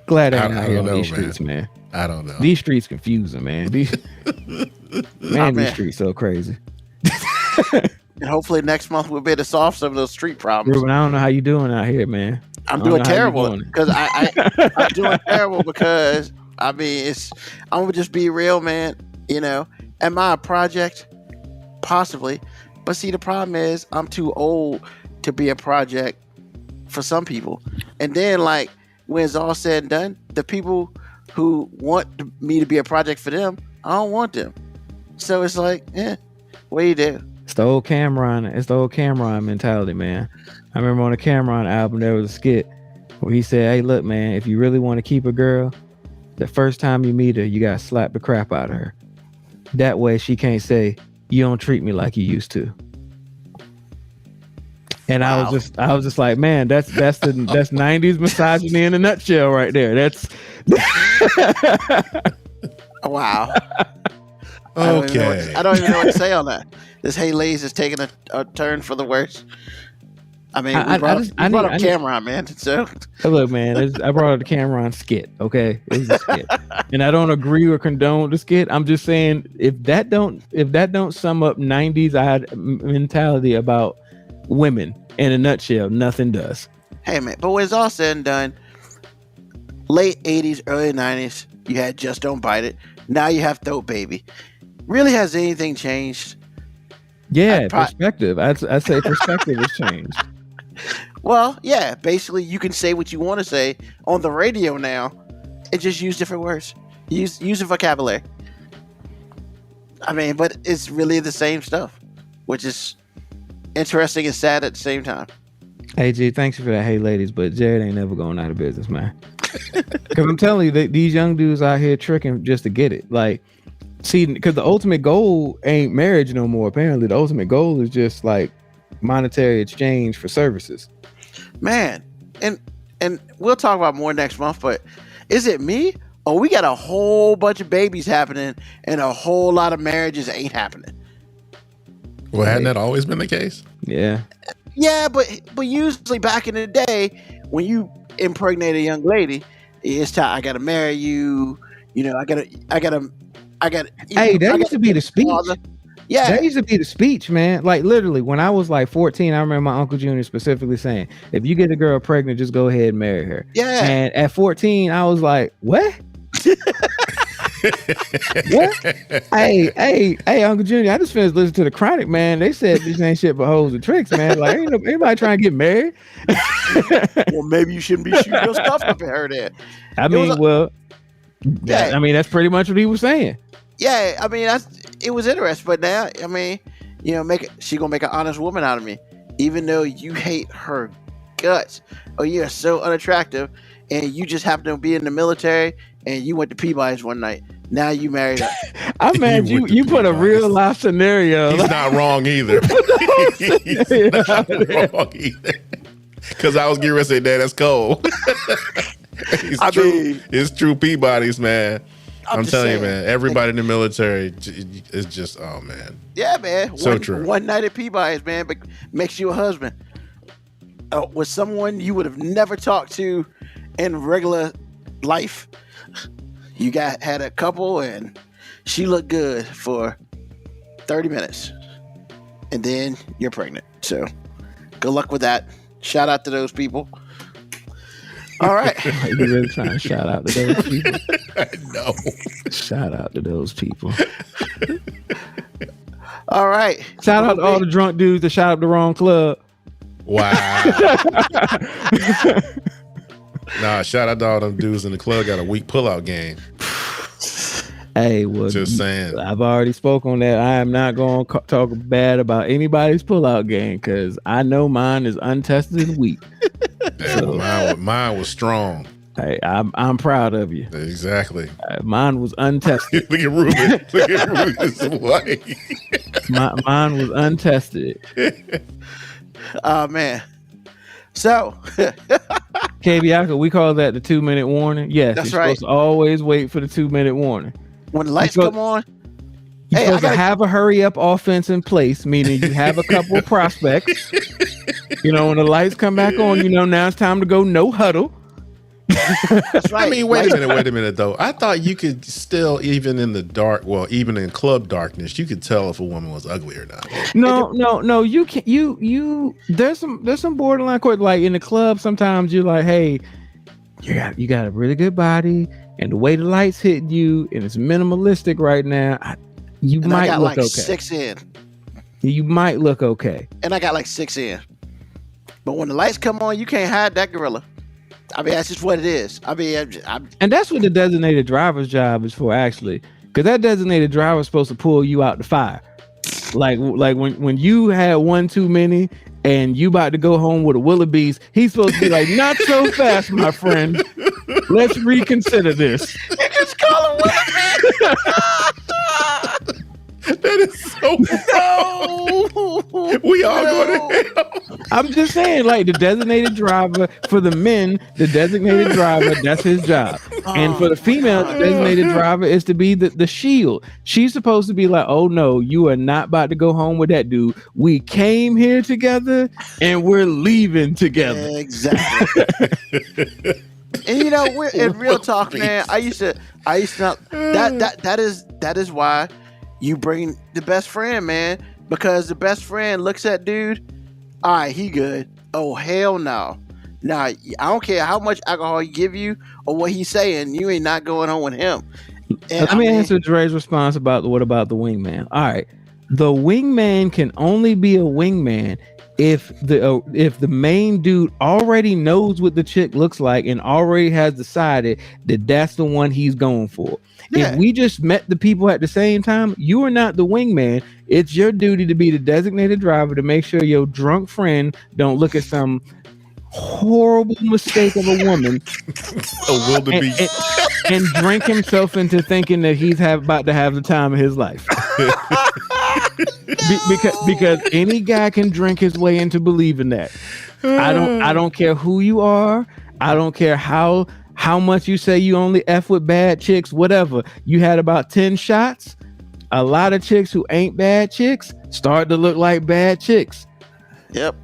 Glad I'm not on these streets, man. I don't know. These streets confusing, man. These streets so crazy. And hopefully next month we'll be able to solve some of those street problems. Ruben, I don't know how you doing out here, man. I'm doing terrible because I'm doing terrible because I mean I'm gonna just be real, man. You know, am I a project? Possibly, but see the problem is I'm too old to be a project for some people. And then like when it's all said and done, the people who want me to be a project for them, I don't want them. So it's like, what do you do? It's the old Cameron mentality, man. I remember on the Cameron album, there was a skit where he said, hey, look, man, if you really want to keep a girl, the first time you meet her, you got to slap the crap out of her. That way she can't say, you don't treat me like you used to. And wow. I was just like, man, that's 90s misogyny in a nutshell right there. That's wow. Okay. I don't even know what to say on that. This Hey Lays is taking a turn for the worse. I mean, we brought up Cameron, man. So look, man, I brought up the Cameron skit. Okay, it was a skit, and I don't agree or condone the skit. I'm just saying if that don't sum up 90s mentality about women in a nutshell, nothing does. Hey, man, but when it's all said and done, late 80s, early 90s, you had Just Don't Bite It. Now you have Dope Baby. Really, has anything changed? Yeah, perspective. I'd say perspective has changed. Well, yeah, basically you can say what you want to say on the radio now and just use different words. Use a vocabulary. I mean, but it's really the same stuff, which is interesting and sad at the same time. Hey, G, thanks for that. Hey, ladies, but Jared ain't never going out of business, man. Because I'm telling you, these young dudes out here tricking just to get it. Like, see, because the ultimate goal ain't marriage no more. Apparently, the ultimate goal is just like monetary exchange for services. Man, and we'll talk about more next month, but is it me? Or we got a whole bunch of babies happening and a whole lot of marriages ain't happening? Well, hadn't that always been the case? Yeah. Yeah, but usually back in the day, when you impregnate a young lady, it's time I gotta marry you. You know, I gotta. Hey, that used to be the speech. Yeah, that used to be the speech, man. Like literally, when I was like 14, I remember my Uncle Junior specifically saying, "If you get a girl pregnant, just go ahead and marry her." Yeah. And at 14, I was like, "What?" What? Hey, Uncle Junior, I just finished listening to the Chronic, man. They said this ain't shit but hoes and tricks, man. Like, ain't anybody trying to get married. Well, maybe you shouldn't be shooting your stuff up at her then. I mean, that's pretty much what he was saying. Yeah, I mean, it was interesting, but now, I mean, you know, she gonna make an honest woman out of me, even though you hate her guts, or you're so unattractive, and you just happen to be in the military, and you went to Peabody's one night. Now you married her. I'm mad you put a real life scenario. He's not wrong either. He's not wrong either. Because I was getting ready to say, Dad, that's cold. It's true Peabody's, man. I'm telling you, man. Everybody in the military is just, oh, man. Yeah, man. So true. One night at Peabody's, man, but makes you a husband. With someone you would have never talked to in regular life. You had a couple, and she looked good for 30 minutes, and then you're pregnant. So good luck with that. Shout out to those people. All right. You really trying to shout out to those people? No. Shout out to those people. All right. Shout out to all the drunk dudes that shot up the wrong club. Wow. Nah, shout out to all them dudes in the club got a weak pullout game. Hey, well, Just saying. I've already spoke on that. I am not going to talk bad about anybody's pullout game because I know mine is untested and weak. Yeah, mine was strong. Hey, I'm proud of you. Exactly. Mine was untested. Look at Ruben. Look at Ruben's white. Mine was untested. Oh man. So Bianca, we call that the 2-minute warning. Yes, that's you're right. supposed to always wait for the 2-minute warning. When the lights come on, You're hey, supposed to have a hurry up offense in place, meaning you have a couple of prospects. When the lights come back on, now it's time to go no huddle. that's right. I mean, wait a minute though. I thought you could still, even in the dark, well, even in club darkness, you could tell if a woman was ugly or not. No. You can there's some borderline court, like in the club. Sometimes you're like, hey, you got a really good body, and the way the lights hit you, and it's minimalistic right now. You might look like okay. 6 in. You might look okay. And I got like 6 in. But when the lights come on, you can't hide that gorilla. I mean, that's just what it is. I mean, and that's what the designated driver's job is for, actually, because that designated driver is supposed to pull you out the fire. Like when you had one too many and you about to go home with a Willoughby's, he's supposed to be like, not so fast, my friend. Let's reconsider this. you just call him Willoughby. That is so we all go to hell. I'm just saying, like, the designated driver for the men, the designated driver, that's his job. And for the female, the designated driver is to be the shield. She's supposed to be like, oh no, you are not about to go home with that dude. We came here together and we're leaving together. Exactly. And we're in real talk, man. I used to not, that is why you bring the best friend, man, because the best friend looks at dude, all right, he good. Oh, hell no. Nah, I don't care how much alcohol he give you or what he's saying, you ain't not going on with him. And Let me answer Dre's response about what about the wingman. All right. The wingman can only be a wingman if the main dude already knows what the chick looks like and already has decided that that's the one he's going for. Yeah. If we just met the people at the same time, you are not the wingman. It's your duty to be the designated driver to make sure your drunk friend don't look at some horrible mistake of a woman and drink himself into thinking that he's about to have the time of his life. Because any guy can drink his way into believing that. I don't care who you are. I don't care how much you say you only F with bad chicks, whatever. You had about 10 shots. A lot of chicks who ain't bad chicks start to look like bad chicks. Yep.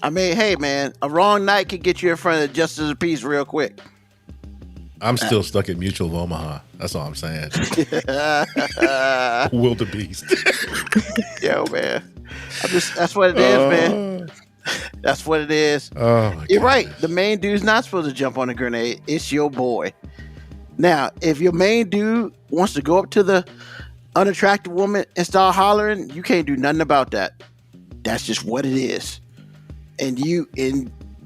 I mean, hey man, a wrong night can get you in front of the justice of the peace real quick. I'm still stuck at Mutual of Omaha. That's all I'm saying. Wildebeest. Yo, man. That's what it is, man. That's what it is. Oh, you're right. The main dude's not supposed to jump on a grenade. It's your boy. Now, if your main dude wants to go up to the unattractive woman and start hollering, you can't do nothing about that. That's just what it is. And you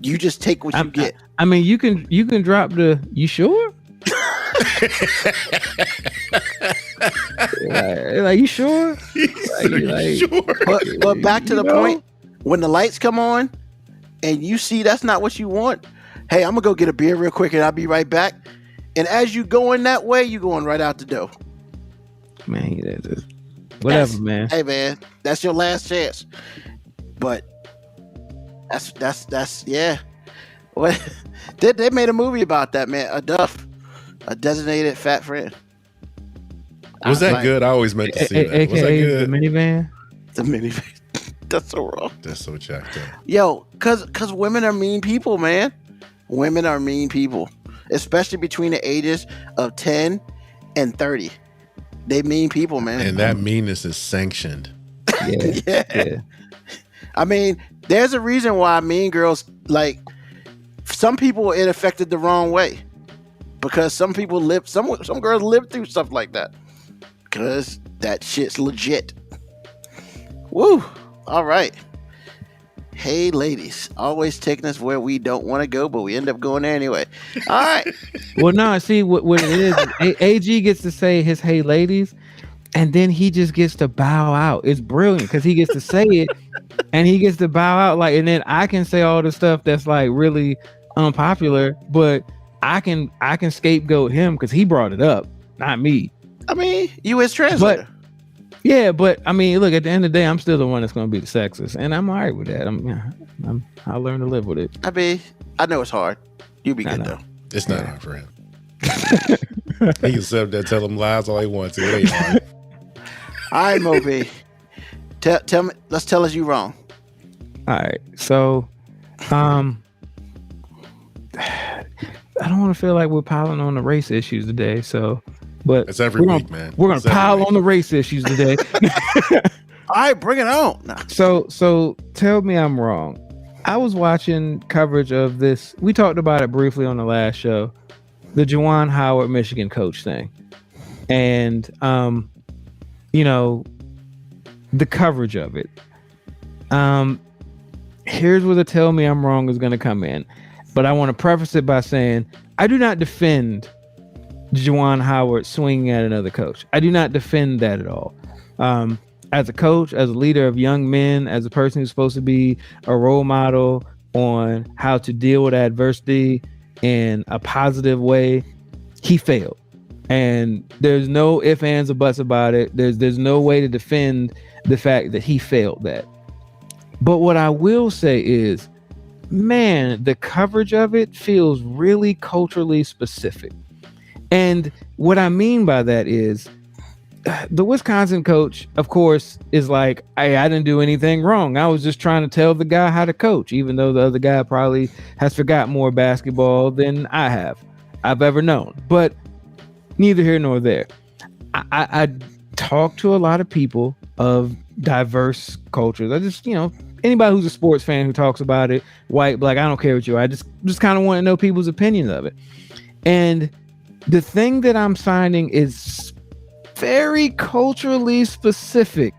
just take what you get. I mean, you can drop the. You sure? like you sure? Sure. But back to the point. When the lights come on, and you see that's not what you want. Hey, I'm gonna go get a beer real quick, and I'll be right back. And as you going that way, you going right out the door. Man, whatever, man. Hey, man, that's your last chance. But that's yeah. What they made a movie about that, man. A designated fat friend. Was that good? I always meant to see that. Was that good? The minivan. The minivan. That's so wrong. That's so jacked up. Yo, cause women are mean people, man. Women are mean people, especially between the ages of 10 and 30. They mean people, man. And that meanness is sanctioned. Yeah. Yeah. I mean, there's a reason why Mean Girls, like, some people it affected the wrong way, because some people some girls live through stuff like that, because that shit's legit. Woo! All right. Hey, ladies, always taking us where we don't want to go, but we end up going there anyway. All right. Well, no, see what it is. AG gets to say his "Hey, ladies," and then he just gets to bow out. It's brilliant because he gets to say it, and he gets to bow out, like, and then I can say all the stuff that's like really unpopular, but I can scapegoat him because he brought it up, not me. I mean, you as translator. But I mean, look, at the end of the day, I'm still the one that's going to be the sexist, and I'm all right with that. I'll learn to live with it. I mean, I know it's hard. You be good though. It's not hard for him. He can sit up there, tell them lies all he wants to. It ain't hard. All right, MoeB. Tell me. Let's tell us you wrong. All right, so I don't want to feel like we're piling on the race issues today. So, but it's every week, man. We're gonna pile on the race issues today. All right, bring it on. Nah. So tell me I'm wrong. I was watching coverage of this. We talked about it briefly on the last show, the Juwan Howard Michigan coach thing, and you know, the coverage of it. Here's where the tell me I'm wrong is going to come in. But I want to preface it by saying I do not defend Juwan Howard swinging at another coach. I do not defend that at all. As a coach, as a leader of young men, as a person who's supposed to be a role model on how to deal with adversity in a positive way, he failed. And there's no ifs, ands, or buts about it. There's no way to defend the fact that he failed that. But what I will say is, man, the coverage of it feels really culturally specific. And what I mean by that is the Wisconsin coach, of course, is like, I didn't do anything wrong. I was just trying to tell the guy how to coach, even though the other guy probably has forgot more basketball than I've ever known. But neither here nor there. I talk to a lot of people of diverse cultures. I just, anybody who's a sports fan who talks about it, white, black, I don't care what you are. I just kind of want to know people's opinions of it. And the thing that I'm finding is very culturally specific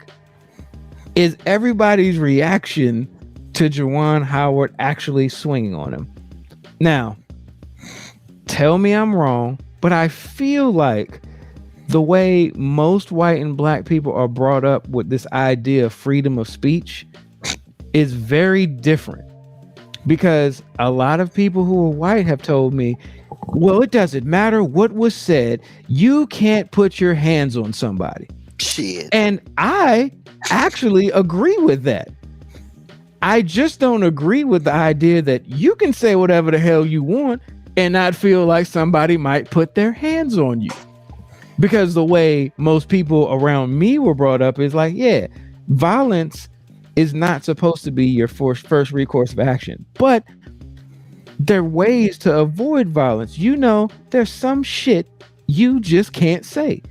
is everybody's reaction to Juwan Howard actually swinging on him. Now, tell me I'm wrong, but I feel like the way most white and black people are brought up with this idea of freedom of speech is very different, because a lot of people who are white have told me, well, it doesn't matter what was said. You can't put your hands on somebody. Shit. And I actually agree with that. I just don't agree with the idea that you can say whatever the hell you want and not feel like somebody might put their hands on you. Because the way most people around me were brought up is like, yeah, violence is not supposed to be your first recourse of action. But there are ways to avoid violence. There's some shit you just can't say.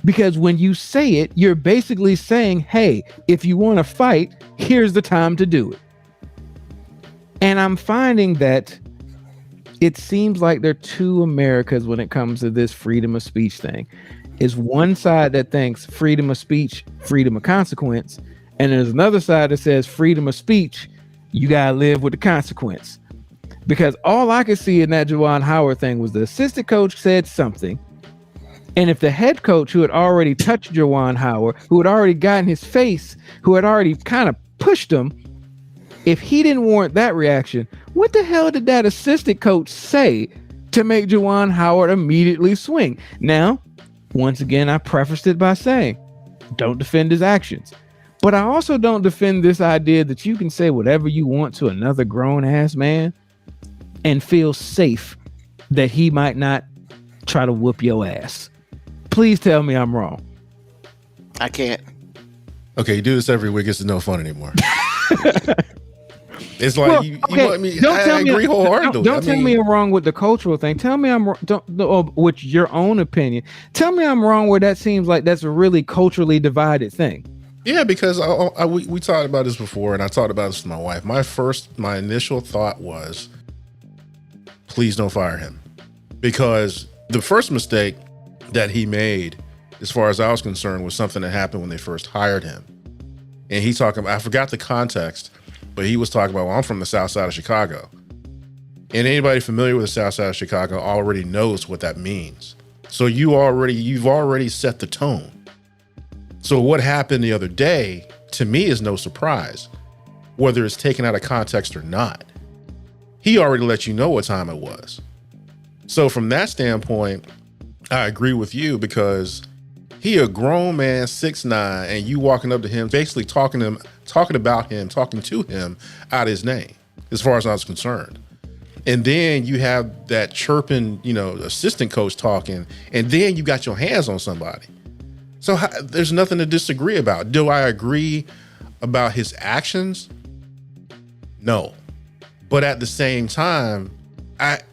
Because when you say it, you're basically saying, hey, if you want to fight, here's the time to do it. And I'm finding that it seems like there are two Americas when it comes to this freedom of speech thing. Is one side that thinks freedom of speech, freedom of consequence. And there's another side that says freedom of speech, you got to live with the consequence. Because all I could see in that Juwan Howard thing was the assistant coach said something. And if the head coach, who had already touched Juwan Howard, who had already gotten his face, who had already kind of pushed him, if he didn't warrant that reaction, what the hell did that assistant coach say to make Juwan Howard immediately swing? Now, once again, I prefaced it by saying, don't defend his actions. But I also don't defend this idea that you can say whatever you want to another grown-ass man and feel safe that he might not try to whoop your ass. Please tell me I'm wrong. I can't. Okay, you do this every week. It's no fun anymore. It's like Well, you okay, want me. don't tell I me- agree wholeheartedly. Don't tell me I'm wrong with the cultural thing. Tell me I'm with your own opinion. Tell me I'm wrong where that seems like that's a really culturally divided thing. Yeah, because we talked about this before, and I talked about this with my wife. My initial thought was, please don't fire him, because the first mistake that he made, as far as I was concerned, was something that happened when they first hired him. And he talking about, I forgot the context, but he was talking about, well, I'm from the South Side of Chicago. And anybody familiar with the South Side of Chicago already knows what that means. So you've already set the tone. So what happened the other day, to me, is no surprise, whether it's taken out of context or not. He already let you know what time it was. So from that standpoint, I agree with you, because he a grown man, 6'9", and you walking up to him, basically talking to him out his name, as far as I was concerned. And then you have that chirping, assistant coach talking, and then you got your hands on somebody. So there's nothing to disagree about. Do I agree about his actions? No. But at the same time,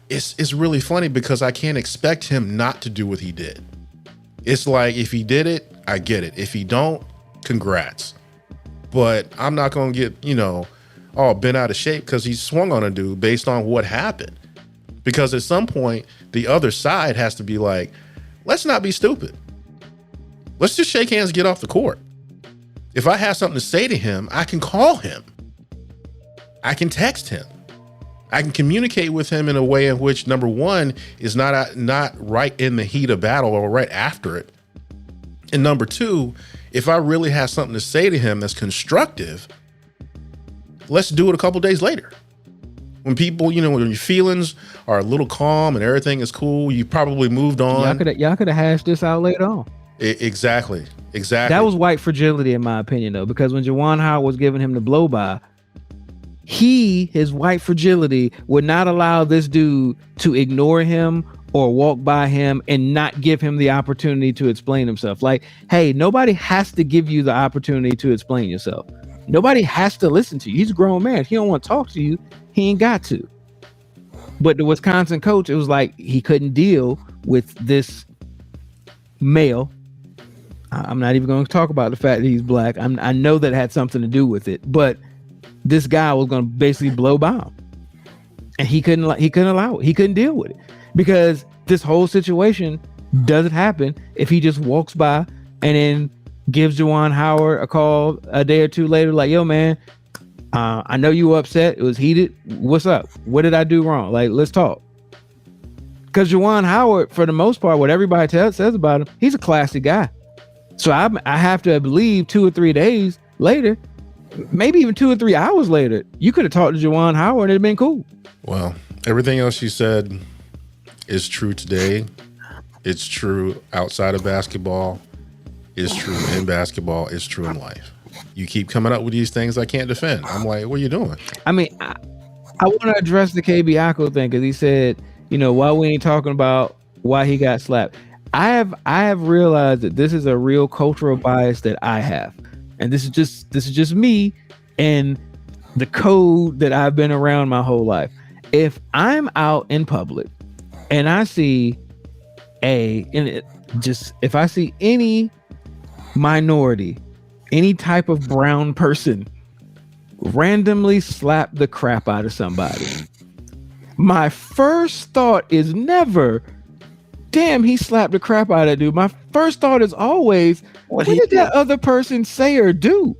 it's really funny, because I can't expect him not to do what he did. It's like, if he did it, I get it. If he don't, congrats. But I'm not going to get, all bent out of shape because he swung on a dude based on what happened. Because at some point, the other side has to be like, let's not be stupid. Let's just shake hands and get off the court. If I have something to say to him, I can call him. I can text him. I can communicate with him in a way in which, number one, is not right in the heat of battle or right after it. And number two, if I really have something to say to him that's constructive, let's do it a couple days later. When people, when your feelings are a little calm and everything is cool, you probably moved on. Y'all could have hashed this out later on. Exactly. That was white fragility, in my opinion, though, because when Juwan Howard was giving him the blow by, his white fragility would not allow this dude to ignore him or walk by him and not give him the opportunity to explain himself. Like, hey, nobody has to give you the opportunity to explain yourself. Nobody has to listen to you. He's a grown man. If he don't want to talk to you, he ain't got to. But the Wisconsin coach, it was like he couldn't deal with this male. I'm not even going to talk about the fact that he's black. I know that had something to do with it, but this guy was going to basically blow by him, and he couldn't allow it. He couldn't deal with it, because this whole situation doesn't happen if he just walks by and then gives Juwan Howard a call a day or two later, like, yo, man, I know you were upset. It was heated. What's up? What did I do wrong? Like, let's talk. Because Juwan Howard, for the most part, what everybody says about him, he's a classy guy. So I have to believe 2 or 3 days later, maybe even 2 or 3 hours later, you could have talked to Juwan Howard and it'd been cool. Well, everything else you said is true today. It's true outside of basketball. It's true in basketball. It's true in life. You keep coming up with these things I can't defend. I'm like, what are you doing? I mean, I want to address the KB Ako thing, because he said, why we ain't talking about why he got slapped. I have realized that this is a real cultural bias that I have. And this is just me and the code that I've been around my whole life. If I'm out in public and I see if I see any minority, any type of brown person randomly slap the crap out of somebody, my first thought is never, damn, he slapped the crap out of that dude. My first thought is always, what did that other person say or do?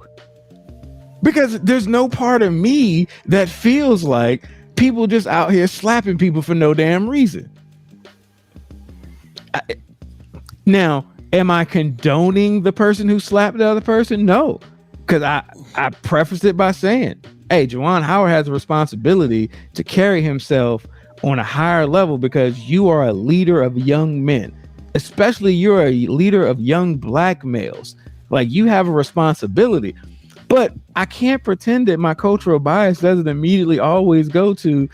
Because there's no part of me that feels like people just out here slapping people for no damn reason. Now, am I condoning the person who slapped the other person? No, because I prefaced it by saying, hey, Juwan Howard has a responsibility to carry himself on a higher level, because you are a leader of young men, especially you're a leader of young black males. Like, you have a responsibility. But I can't pretend that my cultural bias doesn't immediately always go to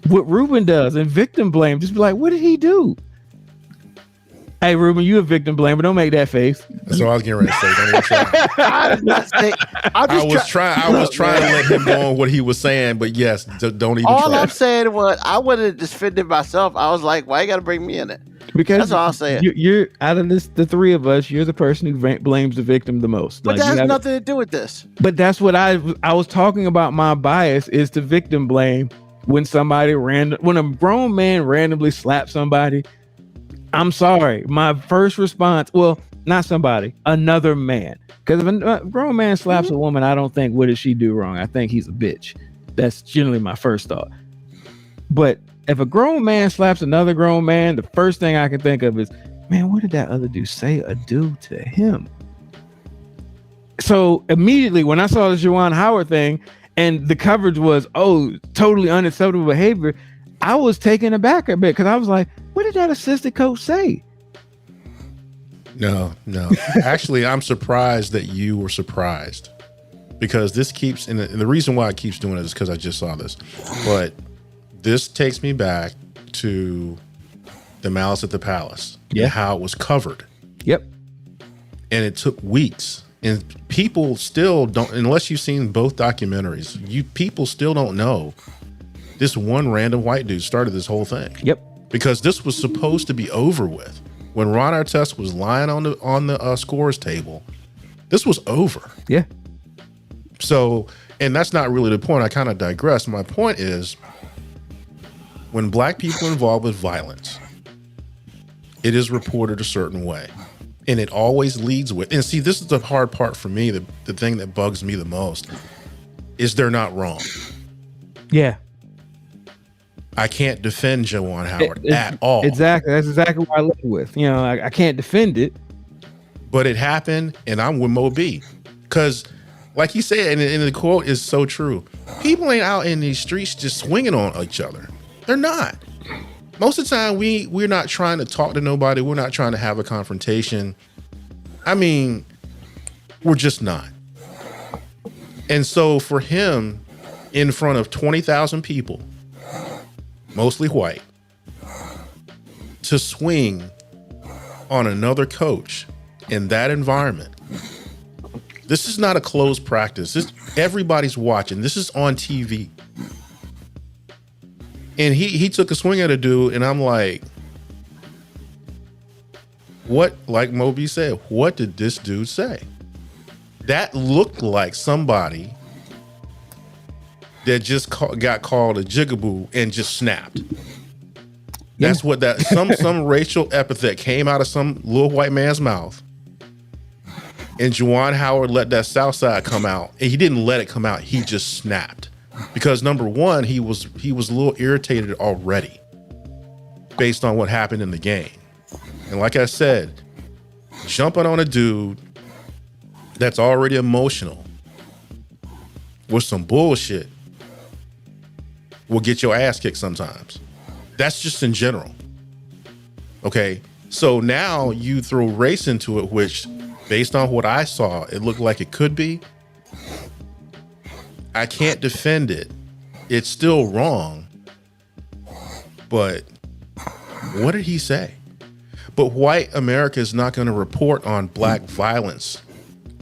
what Ruben does and victim blame. Just be like, what did he do? Hey, Ruben, you a victim blamer. Don't make that face. That's what I was getting ready to say. Don't even try. I did not say. I was trying to let him go on what he was saying, but yes, don't even All try. I'm saying was I would have defended myself. I was like, why you got to bring me in it? Because That's all I'm saying. You're out of the three of us. You're the person who blames the victim the most. But that has nothing to do with this. But that's what I was talking about. My bias is to victim blame when when a grown man randomly slaps somebody. I'm sorry. My first response, well, not somebody, another man. Because if a grown man slaps a woman, I don't think, what did she do wrong? I think he's a bitch. That's generally my first thought. But if a grown man slaps another grown man, the first thing I can think of is, man, what did that other dude say or do to him? So immediately when I saw the Juwan Howard thing and the coverage was, totally unacceptable behavior, I was taken aback a bit because I was like, what did that assistant coach say? No. Actually, I'm surprised that you were surprised because this keeps, and the reason why it keeps doing it is because I just saw this. But this takes me back to the Malice at the Palace and how it was covered. Yep. And it took weeks. And people still don't, unless you've seen both documentaries, people still don't know this one random white dude started this whole thing. Yep. Because this was supposed to be over with. When Ron Artest was lying on the scores table, this was over. Yeah. So, and that's not really the point. I kind of digress. My point is, when black people are involved with violence, it is reported a certain way. And it always leads with, and see, this is the hard part for me, the thing that bugs me the most, is they're not wrong. Yeah. I can't defend Juwan Howard at all. Exactly. That's exactly what I live with. You know, I can't defend it. But it happened, and I'm with MoeB. Because, like he said, and the quote is so true, people ain't out in these streets just swinging on each other. They're not. Most of the time, we're not trying to talk to nobody. We're not trying to have a confrontation. I mean, we're just not. And so for him, in front of 20,000 people, mostly white, to swing on another coach in that environment, this is not a closed practice. Everybody's watching. This is on TV. And he took a swing at a dude, and I'm like, what, like MoeB said, what did this dude say? That looked like somebody that just got called a jigaboo and just snapped. Yeah. That's what that, some racial epithet came out of some little white man's mouth. And Juwan Howard let that South Side come out. And he didn't let it come out. He just snapped. Because number one, he was a little irritated already based on what happened in the game. And like I said, jumping on a dude that's already emotional with some bullshit will get your ass kicked sometimes. That's just in general. Okay. So now you throw race into it, which based on what I saw, it looked like it could be. I can't defend it. It's still wrong. But what did he say? But white America is not going to report on black violence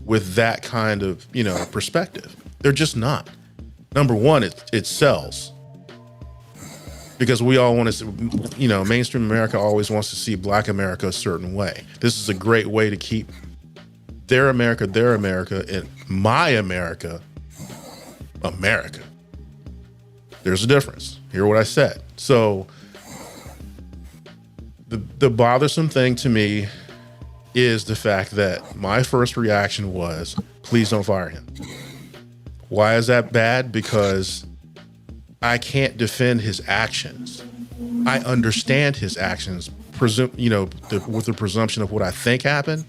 with that kind of, perspective. They're just not. Number one, it sells. Because we all want to, mainstream America always wants to see black America a certain way. This is a great way to keep their America, and my America. There's a difference. Hear what I said. So the bothersome thing to me is the fact that my first reaction was, please don't fire him. Why is that bad? Because I can't defend his actions. I understand his actions, with the presumption of what I think happened,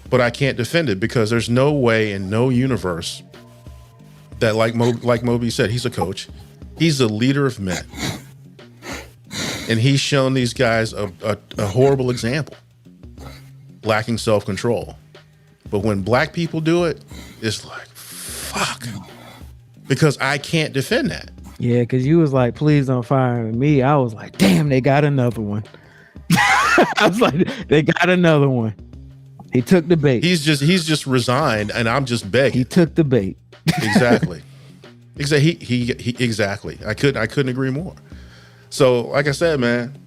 but I can't defend it because there's no way in no universe that, like MoeB said, he's a coach. He's a leader of men. And he's shown these guys a horrible example, lacking self-control. But when black people do it, it's like, fuck. Because I can't defend that. Yeah, because you was like, please don't fire me. I was like, damn, they got another one. I was like, they got another one. He took the bait. He's just resigned, and I'm just begging. He took the bait. Exactly. Exactly. I couldn't agree more. So, like I said, man,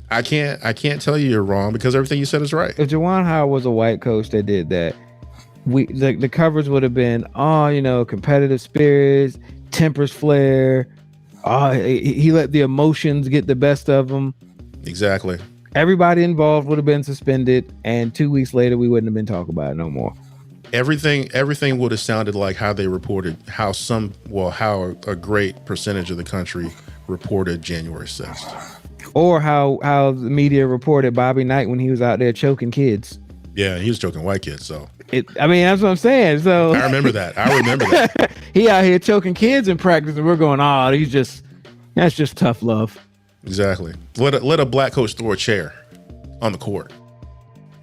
I can't tell you you're wrong because everything you said is right. If Juwan Howard was a white coach that did that, the coverage would have been, competitive spirits, tempers flare. He let the emotions get the best of him. Exactly. Everybody involved would have been suspended, and 2 weeks later, we wouldn't have been talking about it no more. Everything would have sounded like how they reported how a great percentage of the country reported January 6th. Or how the media reported Bobby Knight when he was out there choking kids. Yeah, he was choking white kids, so. That's what I'm saying. So I remember that. He out here choking kids in practice, and we're going, that's just tough love. Exactly. Let a black coach throw a chair on the court.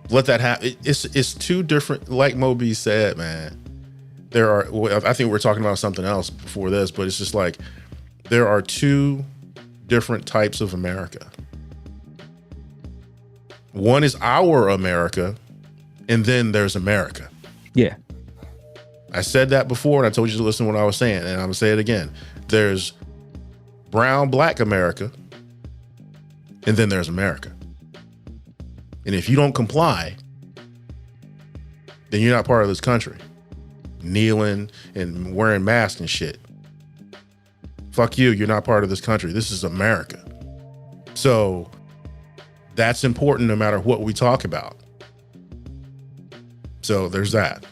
Let that happen. It's two different, like MoeB said, man. I think we're talking about something else before this, but it's just like there are two different types of America. One is our America, and then there's America. Yeah. I said that before, and I told you to listen to what I was saying, and I'm gonna say it again. There's brown, black America, and then there's America. And if you don't comply, then you're not part of this country. Kneeling and wearing masks and shit. Fuck you, you're not part of this country. This is America. So that's important no matter what we talk about. So there's that.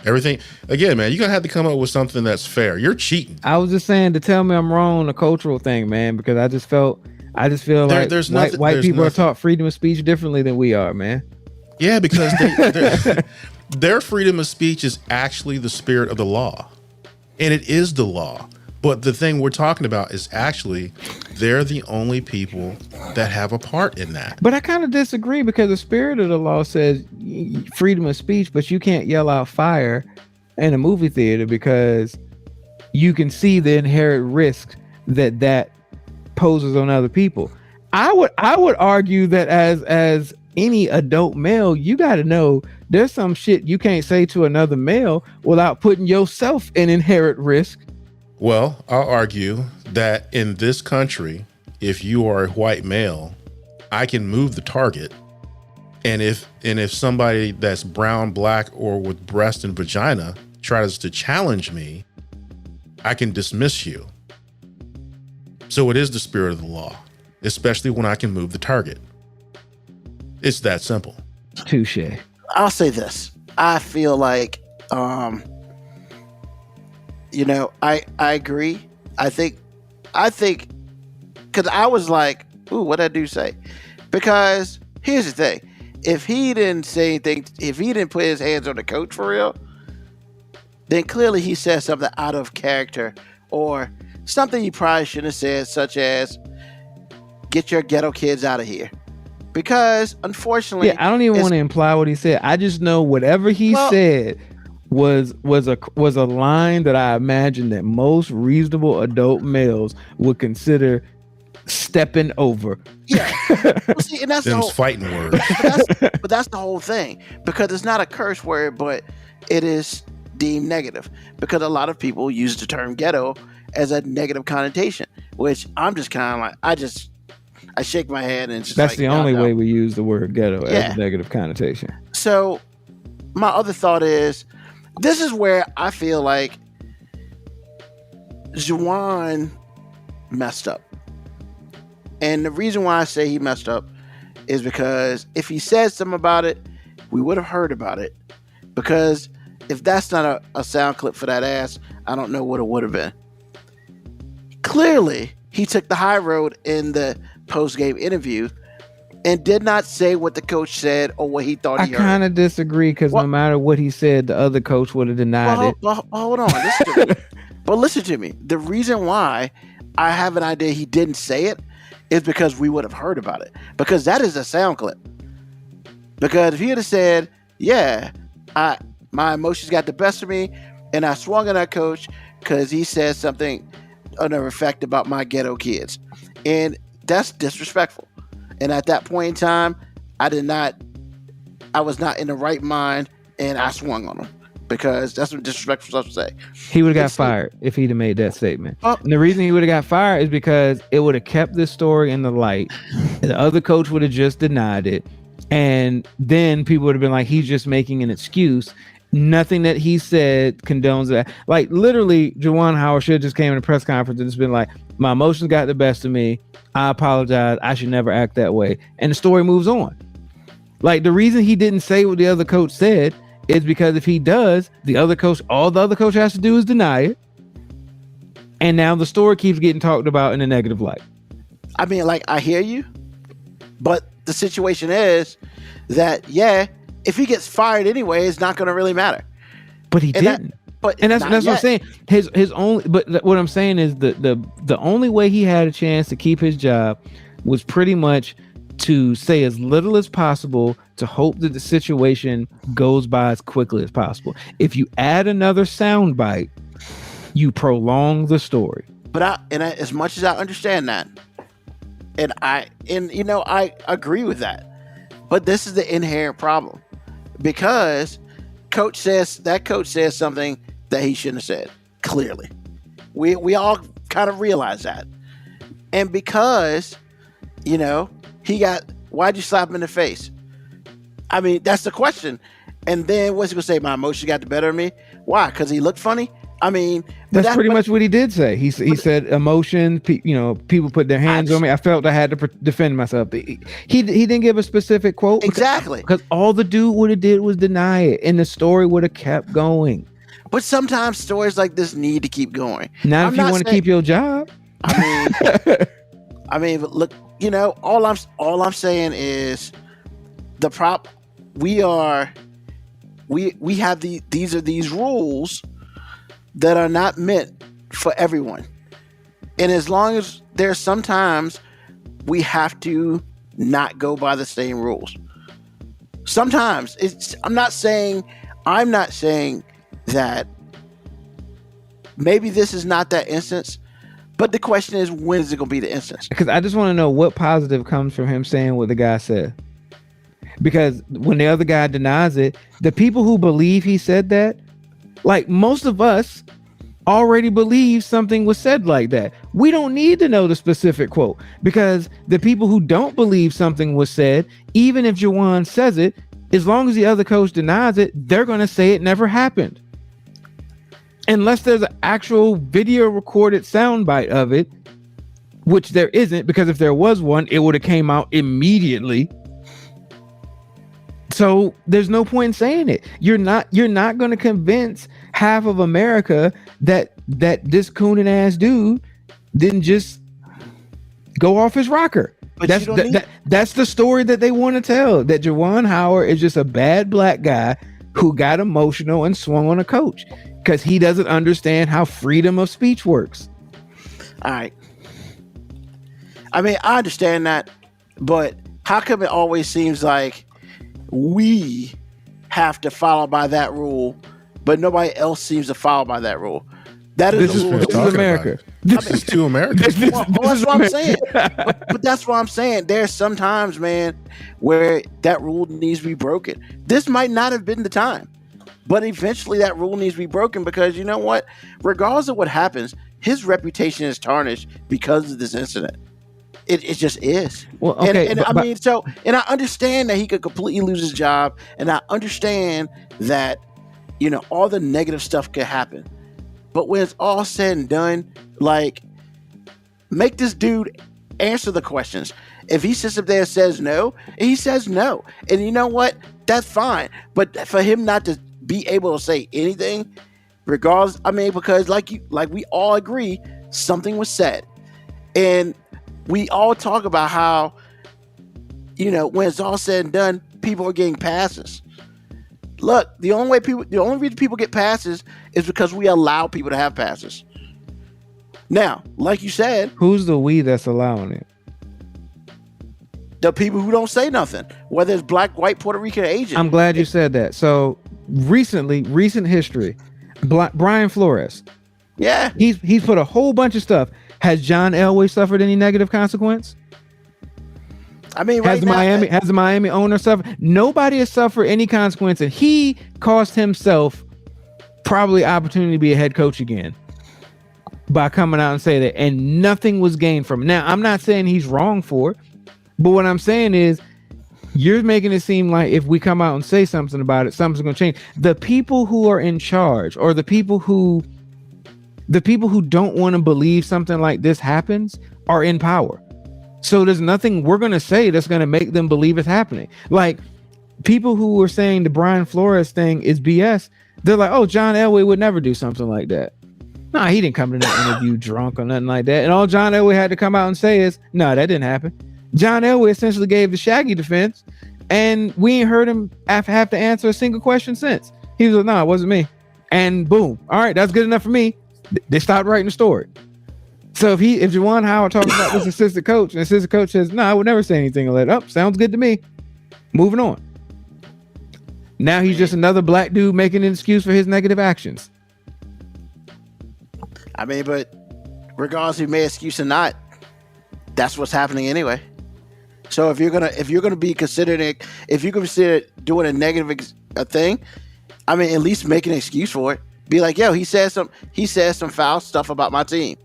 Everything, again, man, you're going to have to come up with something that's fair. You're cheating. I was just saying to tell me I'm wrong on the cultural thing, man, because I just feel like white people are taught freedom of speech differently than we are, man. Yeah, because their freedom of speech is actually the spirit of the law. And it is the law. But the thing we're talking about is actually they're the only people that have a part in that. But I kind of disagree because the spirit of the law says freedom of speech, but you can't yell out fire in a movie theater because you can see the inherent risk that poses on other people. I would argue that as any adult male, you got to know there's some shit you can't say to another male without putting yourself in inherent risk. Well, I'll argue that in this country, if you are a white male, I can move the target. And if somebody that's brown, black, or with breast and vagina tries to challenge me, I can dismiss you. So it is the spirit of the law, especially when I can move the target. It's that simple. Touche. I'll say this. I feel like, I agree. I think, because I was like, ooh, what did I do say? Because here's the thing. If he didn't say anything, if he didn't put his hands on the coach for real, then clearly he said something out of character or something he probably shouldn't have said, such as, get your ghetto kids out of here. Because unfortunately, I don't even want to imply what he said. I just know whatever he said was a line that I imagine that most reasonable adult males would consider stepping over. Yeah, well, see, and that's Them's fighting words. But that's the whole thing, because it's not a curse word, but it is deemed negative because a lot of people use the term ghetto as a negative connotation, which I'm just kind of like, I shake my head and just that's like, the only way we use the word ghetto as a negative connotation. So my other thought is, this is where I feel like Juwan messed up. And the reason why I say he messed up is because if he said something about it, we would have heard about it. Because if that's not a sound clip for that ass, I don't know what it would have been. Clearly, he took the high road in the post-game interview and did not say what the coach said or what he thought he heard. I kind of disagree because no matter what he said, the other coach would have denied it. Hold on. Listen to me. But listen to me. The reason why I have an idea he didn't say it is because we would have heard about it. Because that is a sound clip. Because if he had said, my emotions got the best of me and I swung at that coach because he said something of effect about my ghetto kids. And that's disrespectful. And at that point in time, I was not in the right mind, and I swung on him because that's what disrespectful stuff to say. He would have got fired if he'd have made that statement. And the reason he would have got fired is because it would have kept this story in the light. The other coach would have just denied it. And then people would have been like, he's just making an excuse. Nothing that he said condones that. Like literally, Juwan Howard should have just came in a press conference and just been like, my emotions got the best of me. I apologize. I should never act that way. And the story moves on. Like the reason he didn't say what the other coach said is because if he does, all the other coach has to do is deny it. And now the story keeps getting talked about in a negative light. I mean, like, I hear you, but the situation is that, yeah, if he gets fired anyway, it's not going to really matter. But he didn't. That's what I'm saying. His only, but what I'm saying is the only way he had a chance to keep his job was pretty much to say as little as possible to hope that the situation goes by as quickly as possible. If you add another soundbite, you prolong the story. But as much as I understand that, and I agree with that, but this is the inherent problem because coach says something that he shouldn't have said. Clearly, we all kind of realize that, and because why'd you slap him in the face? I mean, that's the question. And then what's he gonna say? My emotions got the better of me. Why? Because he looked funny. I mean, that's pretty much what he did say. He said emotion. People put their hands on me. I felt I had to defend myself. He didn't give a specific quote. Exactly. Because all the dude would have did was deny it, and the story would have kept going. But sometimes stories like this need to keep going. Now, if you want to keep your job, I mean, but look, all I'm saying is we have these rules that are not meant for everyone. And as long as there's sometimes we have to not go by the same rules. Sometimes I'm not saying that maybe this is not that instance, but the question is, when is it going to be the instance? Because I just want to know what positive comes from him saying what the guy said. Because when the other guy denies it, the people who believe he said that, like most of us already believe something was said like that. We don't need to know the specific quote because the people who don't believe something was said, even if Juwan says it, as long as the other coach denies it, they're going to say it never happened. Unless there's an actual video recorded soundbite of it, which there isn't, because if there was one, it would have came out immediately. So there's no point in saying it. You're not going to convince half of America that this cooning ass dude didn't just go off his rocker. But that's the story that they want to tell. That Juwan Howard is just a bad black guy who got emotional and swung on a coach because he doesn't understand how freedom of speech works. All right. I mean, I understand that, but how come it always seems like we have to follow by that rule, but nobody else seems to follow by that rule? That is America. This is too American. That's what I'm saying. But that's what I'm saying. There's sometimes, man, where that rule needs to be broken. This might not have been the time, but eventually that rule needs to be broken because you know what? Regardless of what happens, his reputation is tarnished because of this incident. It just is. Well, okay, and I understand that he could completely lose his job, and I understand that all the negative stuff could happen. But when it's all said and done, like, make this dude answer the questions. If he sits up there and says no, he says no. And you know what? That's fine. But for him not to be able to say anything, regardless, I mean, because like we all agree, something was said. And we all talk about how, when it's all said and done, people are getting passes. Look, the only reason people get passes is because we allow people to have passes. Now, like you said, who's the we that's allowing it? The people who don't say nothing, whether it's black, white, Puerto Rican, or Asian. I'm glad you said that. So recent history, Brian Flores. Yeah, he's put a whole bunch of stuff. Has John Elway suffered any negative consequence? I mean, Has the Miami owner suffered? Nobody has suffered any consequence, and he cost himself probably opportunity to be a head coach again by coming out and saying that, and nothing was gained from it. Now, I'm not saying he's wrong for it, but what I'm saying is you're making it seem like if we come out and say something about it, something's going to change. The people who are in charge, or the people who don't want to believe something like this happens, are in power. So there's nothing we're going to say that's going to make them believe it's happening. Like people who were saying the Brian Flores thing is BS. They're like, oh, John Elway would never do something like that. Nah, he didn't come to that interview drunk or nothing like that. And all John Elway had to come out and say is, no, that didn't happen. John Elway essentially gave the Shaggy defense, and we ain't heard him have to answer a single question since. He was like, no, it wasn't me. And boom. All right, that's good enough for me. They stopped writing the story. So if Juwan Howard talks about this assistant coach, and assistant coach says, no, I would never say anything like that. Sounds good to me. Moving on. Now he's just another black dude making an excuse for his negative actions. I mean, but regardless if you made excuse or not, that's what's happening anyway. So if you're gonna be considering, if you consider doing a negative thing, I mean, at least make an excuse for it. Be like, yo, he said some foul stuff about my team.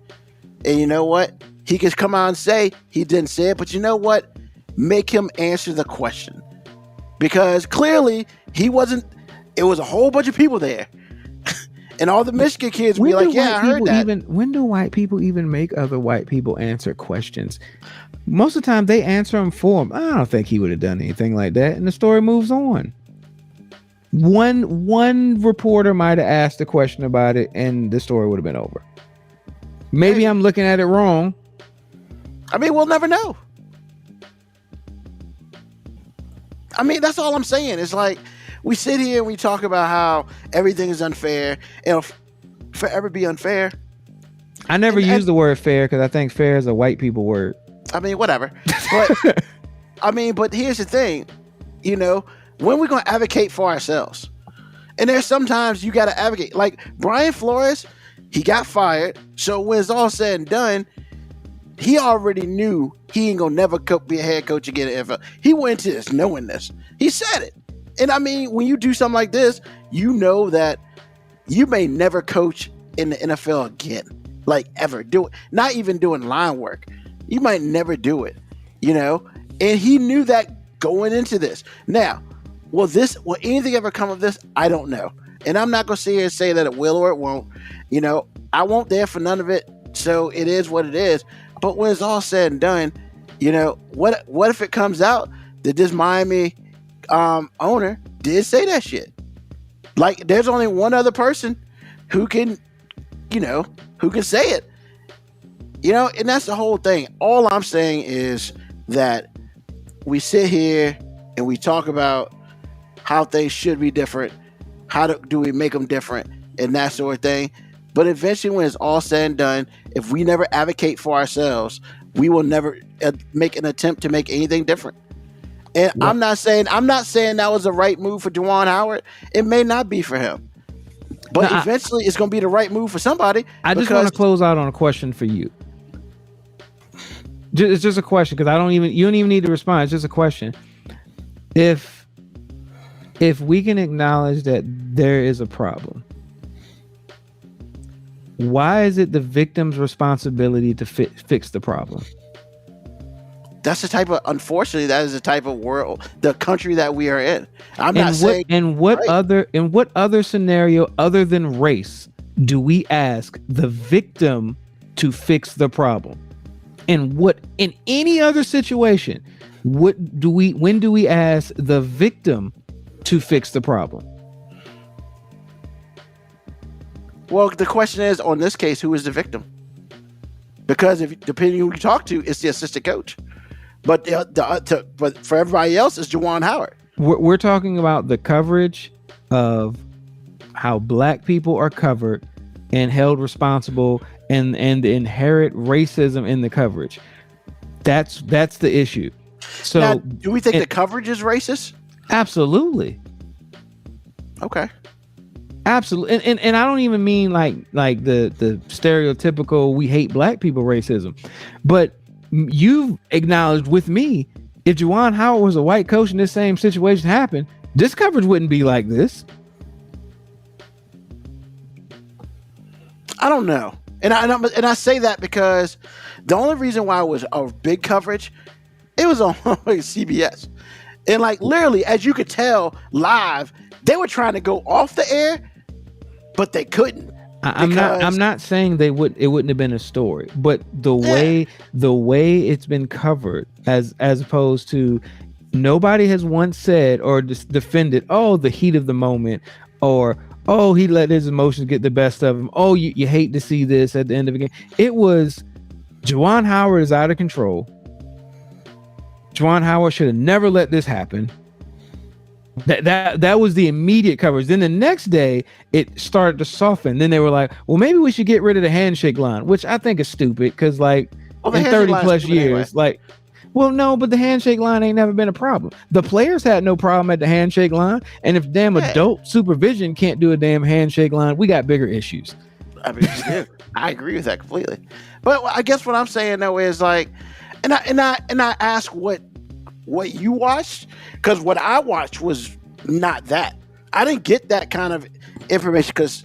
And you know what? He could come out and say he didn't say it, but you know what? Make him answer the question. Because clearly he wasn't, it was a whole bunch of people there. And all the Michigan kids be like, yeah, I heard that. When do white people even make other white people answer questions? Most of the time they answer them for him. I don't think he would have done anything like that. And the story moves on. One reporter might have asked a question about it and the story would have been over. Maybe I'm looking at it wrong. I mean, we'll never know. I mean, that's all I'm saying. It's like we sit here and we talk about how everything is unfair. It'll forever be unfair. I never use the word fair because I think fair is a white people word. I mean, whatever. But I mean, but here's the thing, you know, when we're going to advocate for ourselves? And there's sometimes you got to advocate. Like Brian Flores, he got fired. So when it's all said and done, he already knew he ain't going to never be a head coach again in the NFL. He went into this knowing this. He said it. And I mean, when you do something like this, you know that you may never coach in the NFL again. Like ever do it. Not even doing line work. You might never do it, you know? And he knew that going into this. Now, will anything ever come of this? I don't know. And I'm not going to sit here and say that it will or it won't. You know, I won't there for none of it. So it is what it is. But when it's all said and done, you know, what if it comes out that this Miami owner did say that shit? Like, there's only one other person who can, you know, who can say it. You know, and that's the whole thing. All I'm saying is that we sit here and we talk about how things should be different. How do we make them different and that sort of thing. But eventually when it's all said and done, if we never advocate for ourselves, we will never make an attempt to make anything different. And what? I'm not saying that was the right move for Juwan Howard. It may not be for him. But eventually it's going to be the right move for somebody. I just want to close out on a question for you. It's just a question because you don't even need to respond. It's just a question. If we can acknowledge that there is a problem, why is it the victim's responsibility to fix the problem? That's unfortunately, that is the type of world, the country that we are in. I'm not saying. In what other scenario other than race do we ask the victim to fix the problem? In any other situation, when do we ask the victim to fix the problem? Well, the question is, on this case, who is the victim? Because depending on who you talk to, it's the assistant coach. But but for everybody else, it's Juwan Howard. We're talking about the coverage of how black people are covered and held responsible, and the inherent racism in the coverage. That's the issue. So now, do we think the coverage is racist? Absolutely. Okay. Absolutely. And I don't even mean like the stereotypical we hate black people racism. But you've acknowledged with me if Juwan Howard was a white coach and this same situation happened, this coverage wouldn't be like this. I don't know. And I say that because the only reason why it was a big coverage, it was on CBS. And like literally, as you could tell live, they were trying to go off the air, but they couldn't. I'm not saying it wouldn't have been a story, but the way it's been covered, as opposed to, nobody has once said or defended, oh, the heat of the moment, or oh, he let his emotions get the best of him. Oh, you hate to see this at the end of the game. It was, Juwan Howard is out of control. Juwan Howard should have never let this happen. That was the immediate coverage. Then the next day it started to soften. Then they were like, well, maybe we should get rid of the handshake line, which I think is stupid because like in 30 plus years, anyway. Like, well, no, but the handshake line ain't never been a problem. The players had no problem at the handshake line. And if damn adult supervision can't do a damn handshake line, we got bigger issues. I mean, yeah, I agree with that completely. But I guess what I'm saying though is like, and I ask what you watched, because what I watched was not that. I didn't get that kind of information because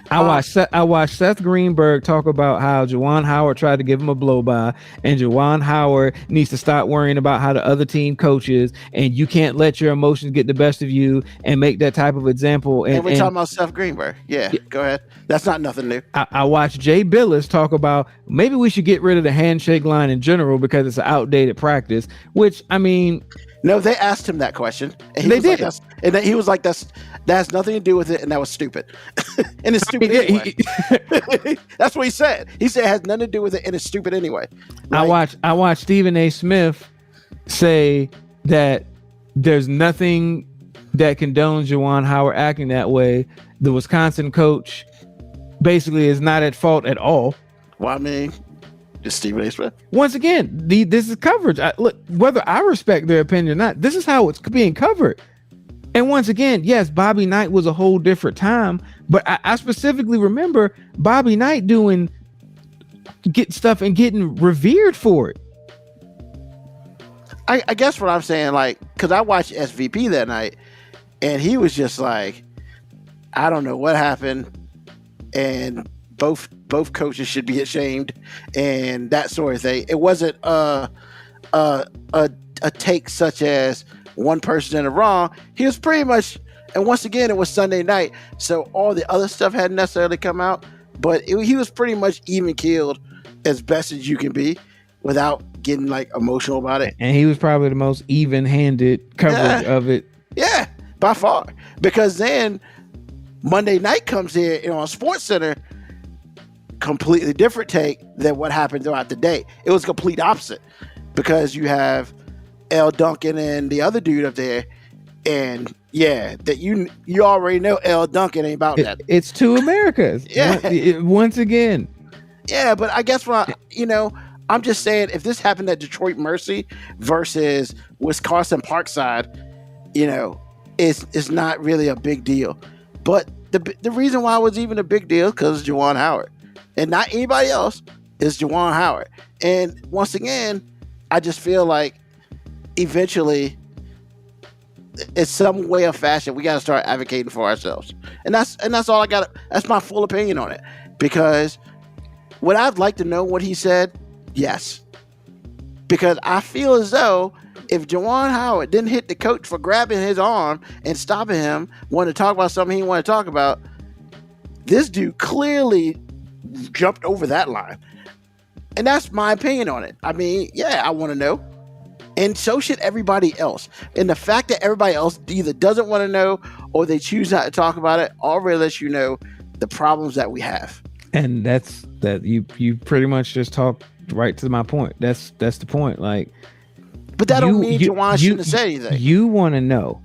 I watched Seth Greenberg talk about how Juwan Howard tried to give him a blow-by, and Juwan Howard needs to stop worrying about how the other team coaches, and you can't let your emotions get the best of you and make that type of example. And we're talking about Seth Greenberg. Yeah, go ahead. That's not nothing new. I watched Jay Billis talk about maybe we should get rid of the handshake line in general because it's an outdated practice, which, I mean... No, they asked him that question. And he was like, that has nothing to do with it, and that was stupid. And it's stupid anyway. That's what he said. He said it has nothing to do with it, and it's stupid anyway. Like, I watched Stephen A. Smith say that there's nothing that condones Juwan Howard acting that way. The Wisconsin coach basically is not at fault at all. Well, I mean... Just Stephen A. Smith. Once again, this is coverage. Look, whether I respect their opinion or not, this is how it's being covered. And once again, yes, Bobby Knight was a whole different time, but I specifically remember Bobby Knight getting stuff and getting revered for it. I guess what I'm saying, like, because I watched SVP that night, and he was just like, I don't know what happened, and both coaches should be ashamed and that sort of thing. It wasn't a take such as one person in the wrong. He was pretty much, and once again, it was Sunday night, so all the other stuff hadn't necessarily come out, but he was pretty much even keeled as best as you can be without getting like emotional about it. And he was probably the most even-handed coverage of it. Yeah, by far. Because then Monday night comes here on Sports Center, completely different take than what happened throughout the day. It was complete opposite because you have L. Duncan and the other dude up there, and yeah, that you already know L. Duncan ain't about that. It's two Americas. Yeah. Once again. Yeah, but I guess I'm just saying, if this happened at Detroit Mercy versus Wisconsin Parkside, it's not really a big deal. But the reason why it was even a big deal because Juwan Howard. And not anybody else, is Juwan Howard. And once again, I just feel like eventually, in some way or fashion, we got to start advocating for ourselves. And that's all I got. That's my full opinion on it. Because would I like to know what he said? Yes. Because I feel as though if Juwan Howard didn't hit the coach for grabbing his arm and stopping him, wanting to talk about something he didn't want to talk about, this dude clearly jumped over that line. And that's my opinion on it. I mean, yeah, I want to know. And so should everybody else. And the fact that everybody else either doesn't want to know or they choose not to talk about it already lets you know the problems that we have. And that's that you pretty much just talked right to my point. That's the point. Like, but that don't mean Juwan shouldn't have said anything. You want to know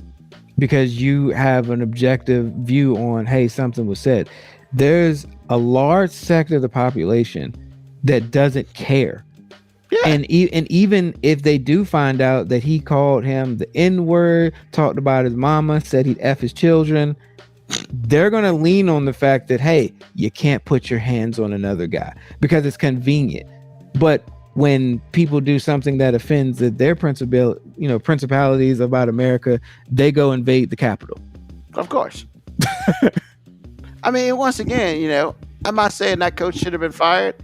because you have an objective view on, hey, something was said. There's a large sector of the population that doesn't care. Yeah. And even if they do find out that he called him the N-word, talked about his mama, said he'd F his children, they're going to lean on the fact that, hey, you can't put your hands on another guy because it's convenient. But when people do something that offends their principalities about America, they go invade the Capitol. Of course. I mean, once again, I'm not saying that coach should have been fired.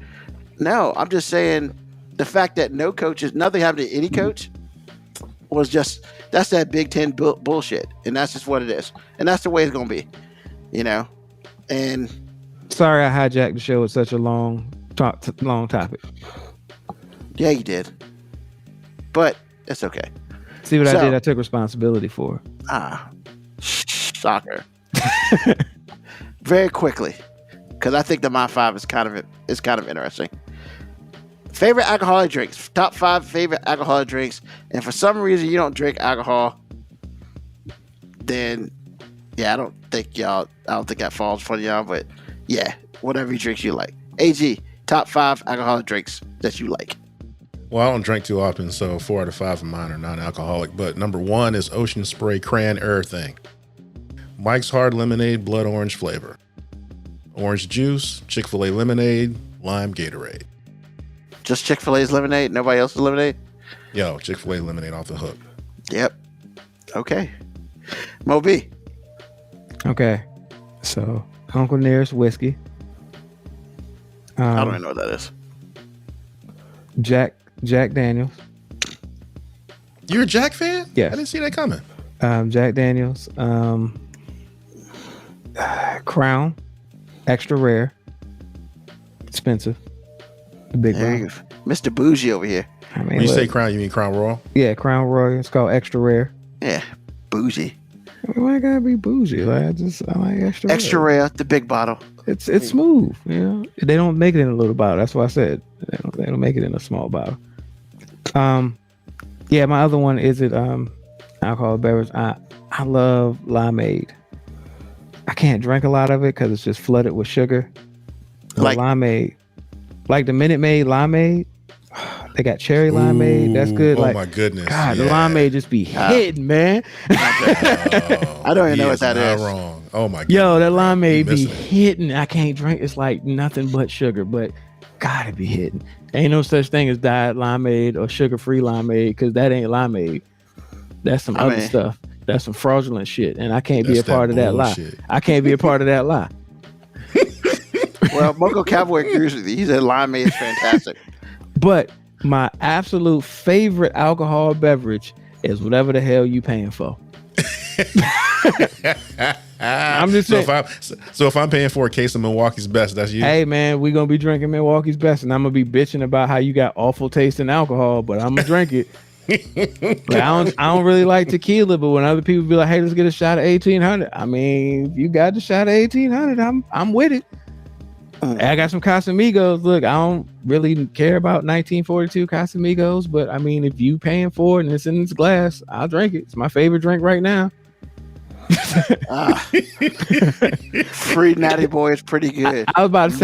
No, I'm just saying the fact that nothing happened to any coach that's that Big Ten bullshit. And that's just what it is. And that's the way it's going to be, and sorry I hijacked the show with such a long topic. Yeah, you did. But it's okay. See what I did? I took responsibility for it. Shocker. Very quickly, because I think the my 5 is kind of interesting. Favorite alcoholic drinks. Top 5 favorite alcoholic drinks. And for some reason you don't drink alcohol, then I don't think that falls for y'all. But yeah, whatever drinks you like. AG, top 5 alcoholic drinks that you like. Well, I don't drink too often, so 4 out of 5 of mine are non-alcoholic. But number 1 is Ocean Spray Cran Air Thing. Mike's Hard Lemonade, blood orange flavor. Orange juice, Chick-fil-A lemonade, lime Gatorade. Just Chick-fil-A's lemonade? Nobody else's lemonade? Yo, Chick-fil-A lemonade off the hook. Yep. Okay. MoeB. Okay. So, Uncle Nearest whiskey. I don't even know what that is. Jack Daniels. You're a Jack fan? Yes. I didn't see that coming. Jack Daniels. Crown. Extra rare. Expensive. The big one. Mr. Bougie over here. I mean, When you say Crown, you mean Crown Royal? Yeah, Crown Royal. It's called extra rare. Yeah, bougie. Why gotta be bougie? I like extra rare. Extra rare, the big bottle. It's smooth. They don't make it in a little bottle. That's why I said they don't make it in a small bottle. Yeah, my other one is alcoholic beverage. I love limeade. I can't drink a lot of it because it's just flooded with sugar. Like limeade, like the Minute Maid limeade. They got cherry limeade. That's good. Oh my goodness! God, the limeade just be hitting, man. I don't even know what that is. Wrong. Oh my god. Yo, that limeade be hitting. I can't drink. It's like nothing but sugar, but gotta be hitting. Ain't no such thing as diet limeade or sugar-free limeade because that ain't limeade. That's some other stuff. That's some fraudulent shit, and I can't be a part of that lie. I can't be a part of that lie. Well, Moco Cowboy agrees with you. He said limeade is fantastic. But my absolute favorite alcohol beverage is whatever the hell you paying for. I'm just saying. So if I'm paying for a case of Milwaukee's Best, that's you. Hey man, we gonna be drinking Milwaukee's Best, and I'm gonna be bitching about how you got awful taste in alcohol, but I'm gonna drink it. Like, I don't really like tequila, but when other people be like, "Hey, let's get a shot of 1800," I mean, if you got the shot of 1800, I'm with it. I got some Casamigos. Look, I don't really care about 1942 Casamigos, but I mean, if you paying for it and it's in this glass, I'll drink it. It's my favorite drink right now. Free Natty Boy is pretty good. I was about to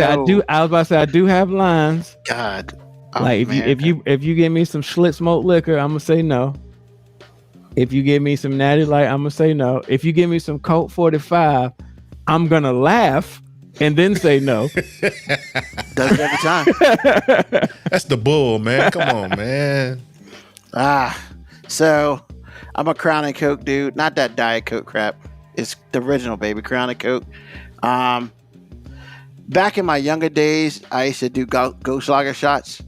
say I do have lines. God, like if you give me some Schlitz smoked liquor, I'm gonna say no. If you give me some Natty Light, I'm gonna say no. If you give me some Colt 45, I'm gonna laugh and then say no. Does it every time. That's the bull, man. Come on, man. So I'm a Crown and Coke dude. Not that Diet Coke crap. It's the original, baby. Crown and Coke. Back in my younger days, I used to do Goldschlager shots.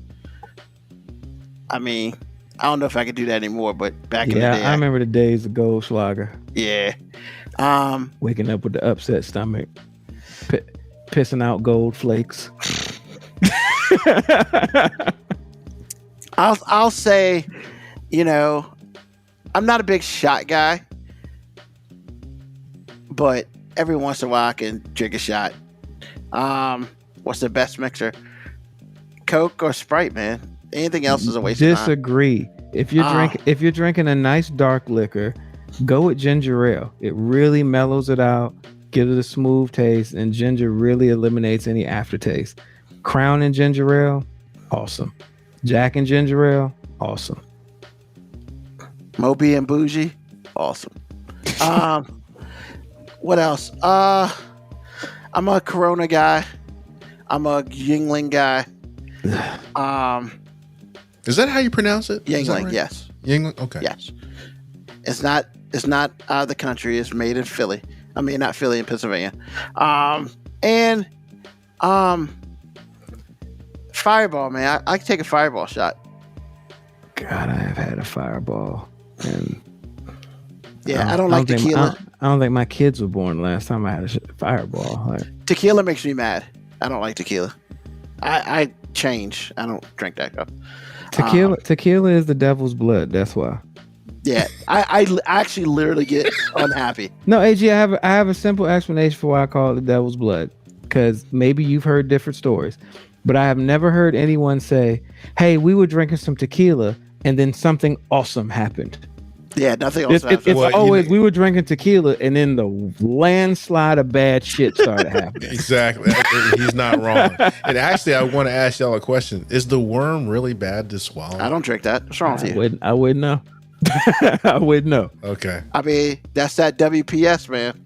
I mean, I don't know if I could do that anymore, but back in the day. I remember the days of Goldschlager. Yeah. Waking up with the upset stomach. Pissing out gold flakes. I'll say, I'm not a big shot guy, but every once in a while I can drink a shot. What's the best mixer? Coke or Sprite, man. Anything else is a waste of time. Disagree. If you're drinking a nice dark liquor, go with ginger ale. It really mellows it out, gives it a smooth taste, and ginger really eliminates any aftertaste. Crown and ginger ale, awesome. Jack and ginger ale, awesome. MoeB and Bougie, awesome. What else? I'm a Corona guy. I'm a Yingling guy. Is that how you pronounce it? Is that Yingling, right? yes. Yingling? Okay. Yes. It's not out of the country. It's made in Philly. I mean, not Philly, in Pennsylvania. And Fireball, man. I can take a Fireball shot. God, I have had a Fireball. And Yeah, I don't like tequila. I don't think my kids were born the last time I had a Fireball. Like, Tequila makes me mad. I don't like tequila. I change. I don't drink that stuff. tequila is the devil's blood. That's why. Yeah, I actually literally get unhappy. No, AG, I have a simple explanation for why I call it the devil's blood. Because maybe you've heard different stories, but I have never heard anyone say, "Hey, we were drinking some tequila, and then something awesome happened." Yeah, nothing else. It's Well, always we were drinking tequila, and then the landslide of bad shit started happening. Exactly. He's not wrong. And actually, I want to ask y'all a question. Is the worm really bad to swallow? I don't drink that. What's wrong with you? I wouldn't know. I wouldn't know. Okay. I mean, that's that WPS, man.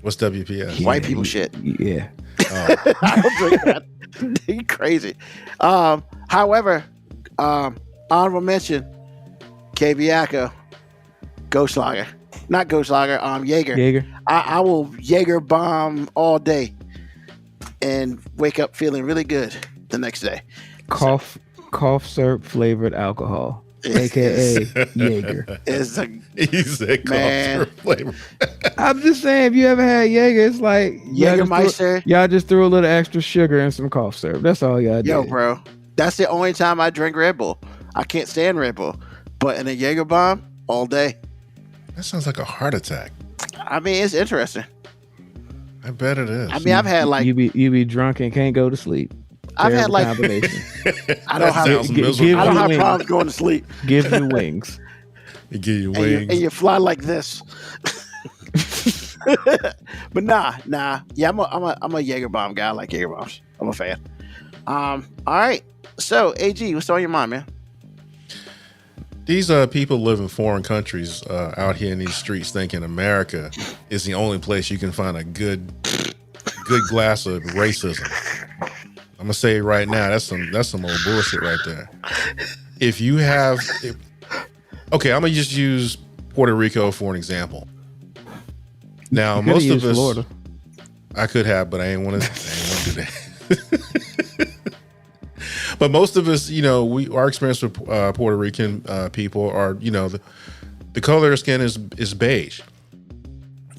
What's WPS? White people shit. Yeah. Oh. I don't drink that. You crazy. However, honorable mention, KB Acko, Ghost Lager. Not Ghost Lager, Jaeger. Jaeger. I will Jaeger bomb all day and wake up feeling really good the next day. Cough syrup flavored alcohol, aka Jaeger. Is a He's a Man. flavor. I'm just saying, if you ever had Jaeger, it's like Jägermeister. y'all just threw a little extra sugar and some cough syrup. That's all y'all did. Yo, bro, that's the only time I drink Red Bull. I can't stand Red Bull, but in a Jaeger bomb all day. That sounds like a heart attack. I mean, it's interesting. I bet it is. I mean, I've had like you be drunk and can't go to sleep. I've had Terrible like combination. I don't have sounds Give miserable. I don't you have wings. problems going to sleep. Give you wings. They give you And you, wings. and you fly like this. But nah. Yeah, I'm a Jaeger bomb guy. I like Jaeger bombs. I'm a fan. All right. So, AG, what's on your mind, man? These people live in foreign countries out here in these streets thinking America is the only place you can find a good glass of racism. I'm gonna say it right now, that's some old bullshit right there. Okay, I'm gonna just use Puerto Rico for an example. Now, You coulda most of used us, Florida. I could have, but I ain't want to do that. But most of us, our experience with Puerto Rican people are, the color of their skin is beige.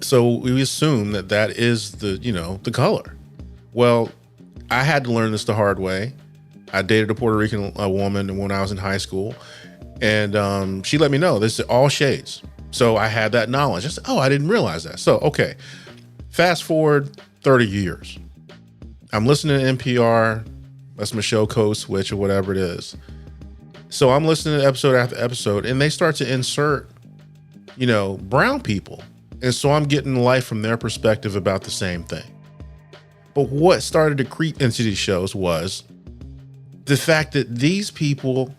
So we assume that is the color. Well, I had to learn this the hard way. I dated a Puerto Rican woman when I was in high school, and she let me know this is all shades. So I had that knowledge. I said, I didn't realize that. So, okay, fast forward 30 years. I'm listening to NPR. That's my show code switch or whatever it is. So I'm listening to episode after episode, and they start to insert, brown people. And so I'm getting life from their perspective about the same thing. But what started to creep into these shows was the fact that these people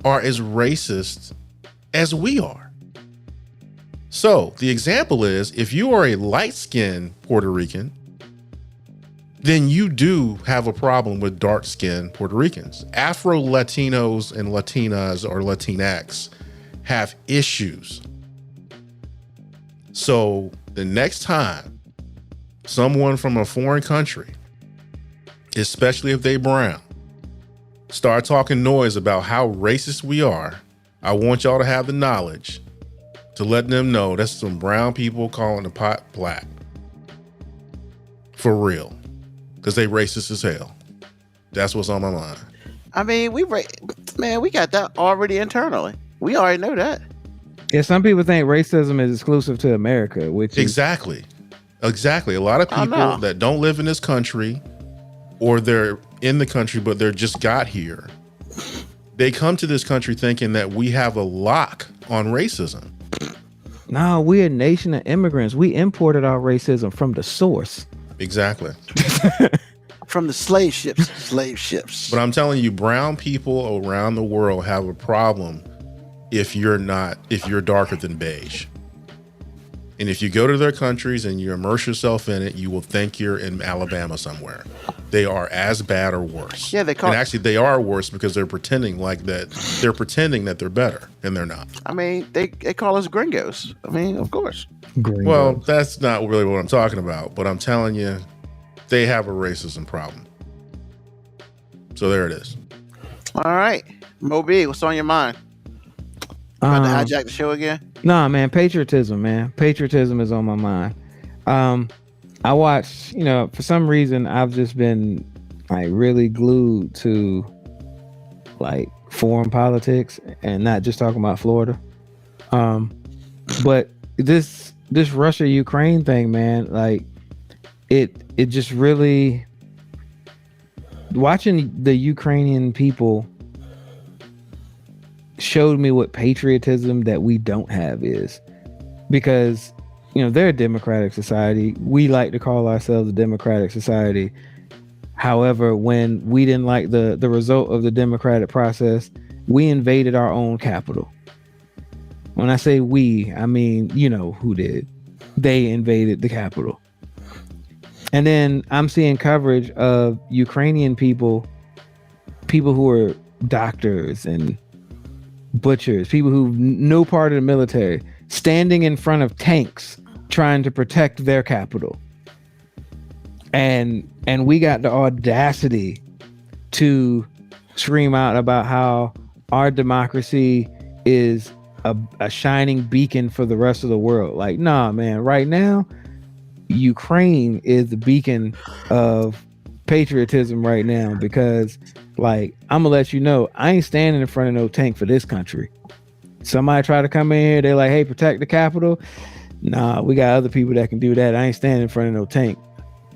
are as racist as we are. So the example is, if you are a light-skinned Puerto Rican, then you do have a problem with dark-skinned Puerto Ricans. Afro-Latinos and Latinas or Latinx have issues. So the next time someone from a foreign country, especially if they brown, start talking noise about how racist we are, I want y'all to have the knowledge to let them know that's some brown people calling the pot black. For real. Because they racist as hell. That's what's on my mind. I mean, we got that already internally. We already know that. Yeah, some people think racism is exclusive to America, which is Exactly. A lot of people that don't live in this country, or they're in the country, but they're just got here. They come to this country thinking that we have a lock on racism. no, we're a nation of immigrants. We imported our racism from the source. Exactly. From the slave ships. But I'm telling you, brown people around the world have a problem if you're darker than beige. And if you go to their countries and you immerse yourself in it, you will think you're in Alabama somewhere. They are as bad or worse. Yeah, and actually they are worse because they're pretending like that. They're pretending that they're better, and they're not. I mean, they call us gringos. I mean, of course. Gringos. Well, that's not really what I'm talking about. But I'm telling you, they have a racism problem. So there it is. All right, MoeB, what's on your mind? About to hijack the show again? Nah, man, patriotism, man. Patriotism is on my mind. I watched, for some reason, I've just been like really glued to like foreign politics and not just talking about Florida. But this Russia-Ukraine thing, man, like it just really, watching the Ukrainian people showed me what patriotism that we don't have is, because they're a democratic society. We like to call ourselves a democratic society. However, when we didn't like the result of the democratic process, we invaded our own capital. When I say we, I mean who did. They invaded the capital. And then I'm seeing coverage of Ukrainian people who are doctors and butchers, people who no part of the military, standing in front of tanks trying to protect their capital. And we got the audacity to scream out about how our democracy is a shining beacon for the rest of the world. Like, nah, man, right now, Ukraine is the beacon of patriotism right now, because like, I'm gonna let you know, I ain't standing in front of no tank for this country. Somebody try to come in here, they're like, hey, protect the capital. Nah, we got other people that can do that. I ain't standing in front of no tank.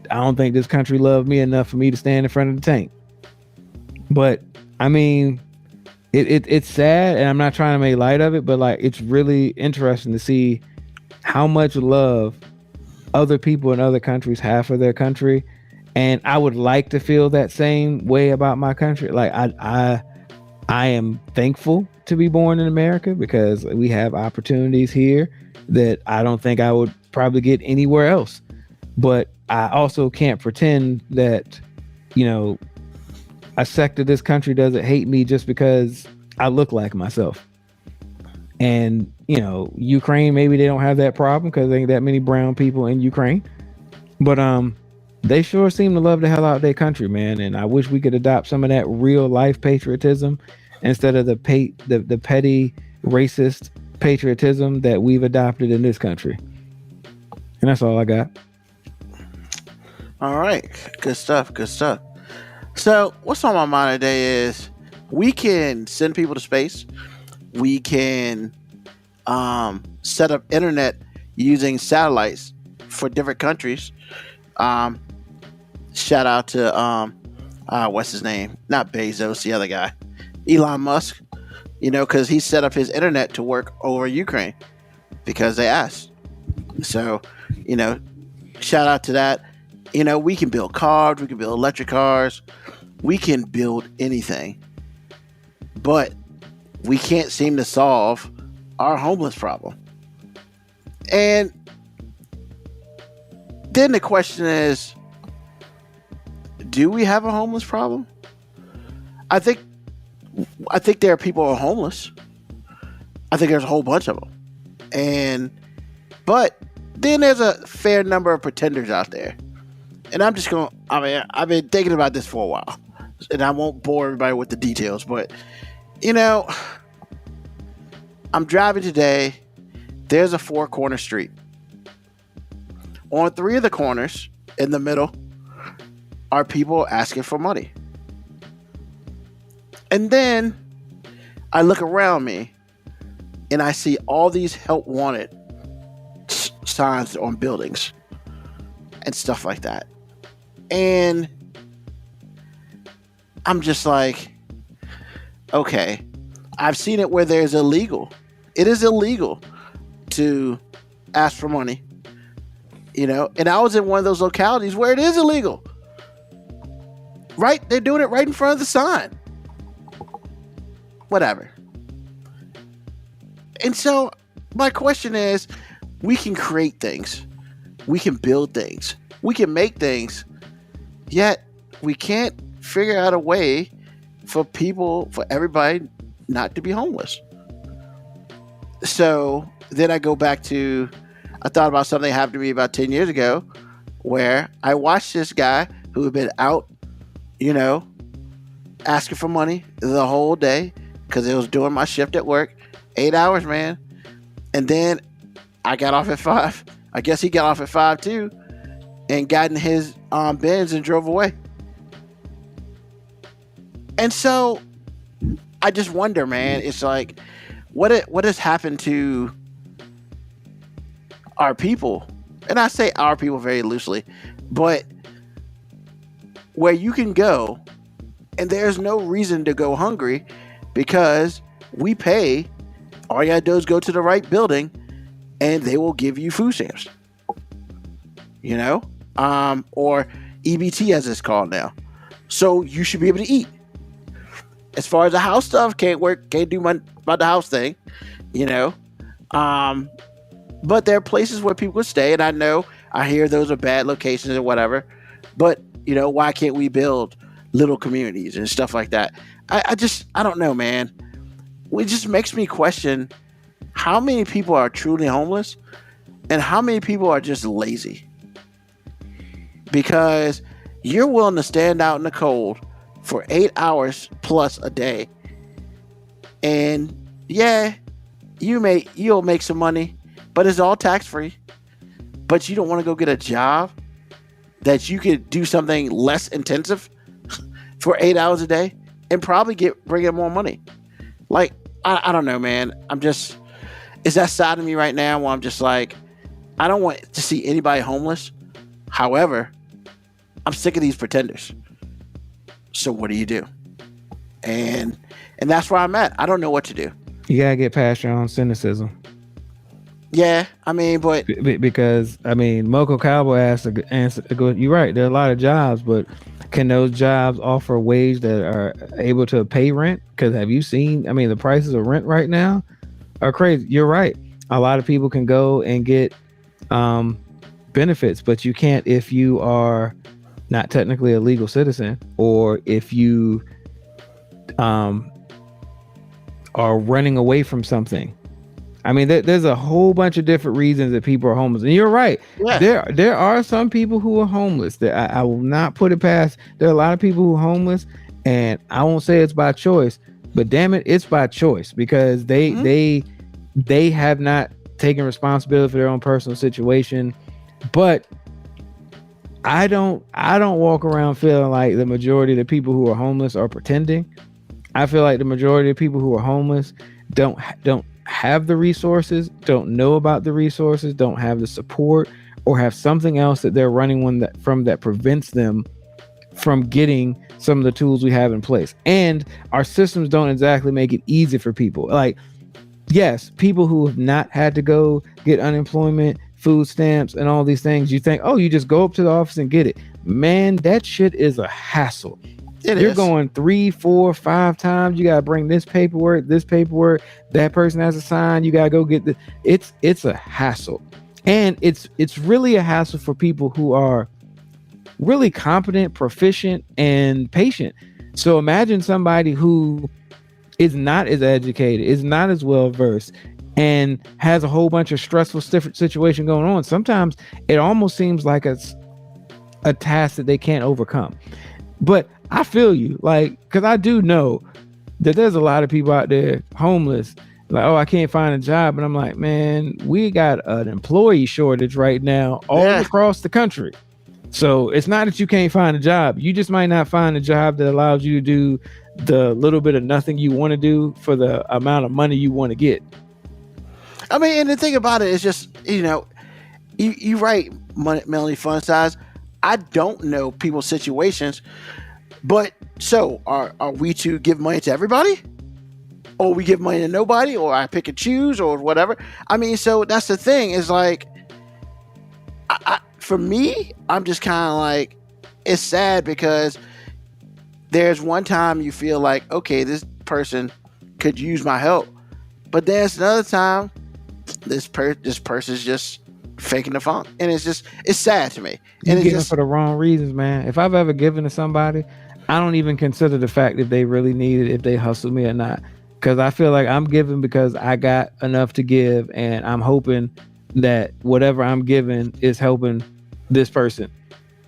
I don't think this country loved me enough for me to stand in front of the tank. But I mean, it's sad, and I'm not trying to make light of it, but like, it's really interesting to see how much love other people in other countries have for their country. And I would like to feel that same way about my country. Like I am thankful to be born in America, because we have opportunities here that I don't think I would probably get anywhere else. But I also can't pretend that, a sect of this country doesn't hate me just because I look like myself. And, Ukraine, maybe they don't have that problem because there ain't that many brown people in Ukraine. But they sure seem to love the hell out of their country, man. And I wish we could adopt some of that real life patriotism instead of the petty racist patriotism that we've adopted in this country. And that's all I got. All right. Good stuff. Good stuff. So what's on my mind today is we can send people to space. We can set up internet using satellites for different countries. Shout out to what's his name? Not Bezos, the other guy, Elon Musk. Because he set up his internet to work over Ukraine because they asked. So, shout out to that. We can build cars, we can build electric cars, we can build anything, but we can't seem to solve our homeless problem. And then the question is, do we have a homeless problem? I think there are people who are homeless. I think there's a whole bunch of them. But then there's a fair number of pretenders out there. And I've been thinking about this for a while. And I won't bore everybody with the details, but I'm driving today. There's a 4-corner street. On 3 of the corners in the middle are people asking for money. And then I look around me and I see all these help wanted signs on buildings and stuff like that. And I'm just like, okay, I've seen it where there's illegal. It is illegal to ask for money, and I was in one of those localities where it is illegal. Right? They're doing it right in front of the sign. Whatever. And so my question is, we can create things, we can build things, we can make things, yet we can't figure out a way for everybody not to be homeless. So then I go back to, I thought about something that happened to me about 10 years ago where I watched this guy who had been out, asking for money the whole day because it was doing my shift at work, 8 hours, man. And then I got off at 5. I guess he got off at 5 too, and got in his Benz and drove away. And so I just wonder, man, it's like, what has happened to our people? And I say our people very loosely, but where you can go and there's no reason to go hungry because we pay, all you gotta do is go to the right building and they will give you food stamps, or EBT as it's called now. So you should be able to eat. As far as the house stuff, can't do much about the house thing, but there are places where people stay, and I hear those are bad locations or whatever, but why can't we build little communities and stuff like that? I don't know, man. It just makes me question how many people are truly homeless and how many people are just lazy, because you're willing to stand out in the cold for 8 hours plus a day, and yeah, you'll make some money, but it's all tax free. But you don't want to go get a job that you could do something less intensive for 8 hours a day and probably bring in more money. Like, I don't know, man. It's that side of me right now where I'm just like, I don't want to see anybody homeless. However, I'm sick of these pretenders. So what do you do? And that's where I'm at. I don't know what to do. You gotta get past your own cynicism. Yeah, but because Moco Cowboy asked, you're right. There are a lot of jobs, but can those jobs offer a wage that are able to pay rent? Because have you seen? The prices of rent right now are crazy. You're right. A lot of people can go and get benefits, but you can't if you are not technically a legal citizen, or if you are running away from something. There's a whole bunch of different reasons that people are homeless, and you're right. Yeah. There are some people who are homeless. That I will not put it past. There are a lot of people who are homeless, and I won't say it's by choice, but damn it, it's by choice, because they have not taken responsibility for their own personal situation. But I don't walk around feeling like the majority of the people who are homeless are pretending. I feel like the majority of people who are homeless don't have the resources, don't know about the resources, don't have the support, or have something else that they're running that prevents them from getting some of the tools we have in place. And our systems don't exactly make it easy for people. Like, yes, people who have not had to go get unemployment, food stamps, and all these things, you think, oh, you just go up to the office and get it. Man, that shit is a hassle. You're going 3, 4, 5 times. You gotta bring this paperwork. That person has to sign. You gotta go get the. It's a hassle, and it's really a hassle for people who are really competent, proficient, and patient. So imagine somebody who is not as educated, is not as well versed, and has a whole bunch of stressful situation going on. Sometimes it almost seems like it's a task that they can't overcome. But I feel you, because I do know that there's a lot of people out there homeless, like, oh, I can't find a job. And I'm like, man, we got an employee shortage right now all across the country. So it's not that you can't find a job. You just might not find a job that allows you to do the little bit of nothing you want to do for the amount of money you want to get. And the thing about it is just, you write Melanie Fun Size. I don't know people's situations, but so are we to give money to everybody, or we give money to nobody, or I pick and choose, or whatever? So that's the thing, is like, for me, I'm just kind of like, it's sad because there's one time you feel like, okay, this person could use my help, but there's another time this person's just faking the funk, and it's sad to me. You And it's giving just for the wrong reasons, man. If I've ever given to somebody, I don't even consider the fact if they really need it, if they hustle me or not. Because I feel like I'm giving because I got enough to give, and I'm hoping that whatever I'm giving is helping this person.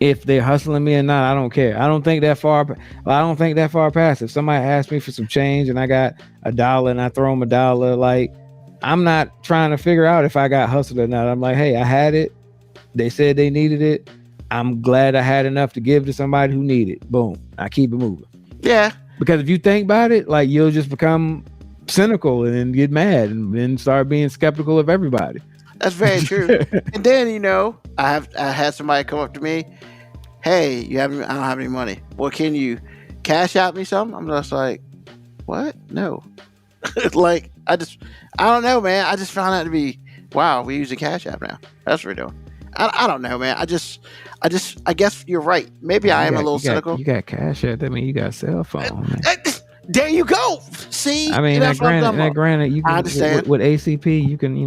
If they're hustling me or not, I don't care. I don't think that far. I don't think that far past. If somebody asks me for some change and I got $1 and I throw them $1, like, I'm not trying to figure out if I got hustled or not. I'm like, hey, I had it. They said they needed it. I'm glad I had enough to give to somebody who needed it. Boom. I keep it moving. yeah, Because if you think about it, like, you'll just become cynical and then get mad and then start being skeptical of everybody. that's very true. And then I had somebody come up to me, hey, I don't have any money. Well, can you cash out me something? I'm just like, what? No. Like, I don't know, man. I just found out to be, wow, we use a cash app now. That's what we're doing. I don't know, man. I guess you're right. Maybe I am a little cynical. You got cash app. That means you got a cell phone, man. There you go. See, I mean, that's what I'm talking about. granted, you can, I understand. with ACP, you can,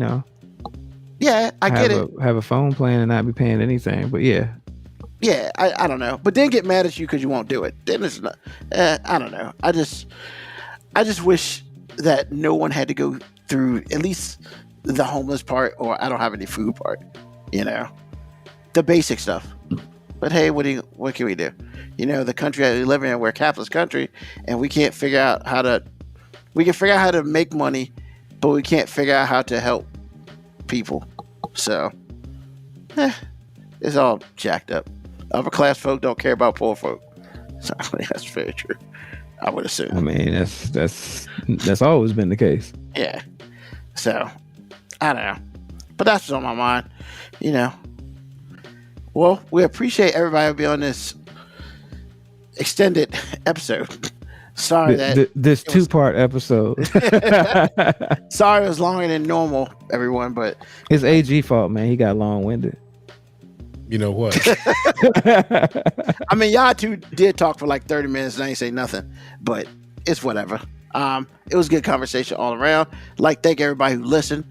Yeah, I get it. have a phone plan and not be paying anything. But yeah, Yeah, I don't know. But then get mad at you because you won't do it. Then it's not. I don't know. I just wish that no one had to go through at least the homeless part or I don't have any food part. The basic stuff. But hey, what can we do? The country that we live in, we're a capitalist country, and we can't figure out how to. We can figure out how to make money, but we can't figure out how to help people. So, it's all jacked up. Upper class folk don't care about poor folk. So that's very true. I would assume. I mean, that's always been the case. Yeah. So, I don't know. But that's what's on my mind. Well, we appreciate everybody being on this extended episode. Sorry this 2-part episode. Sorry it was longer than normal, everyone, but It's AG fault, man. He got long-winded. You know what? I mean, y'all two did talk for like 30 minutes and I ain't say nothing, but it's whatever. It was a good conversation all around. Like, thank everybody who listened.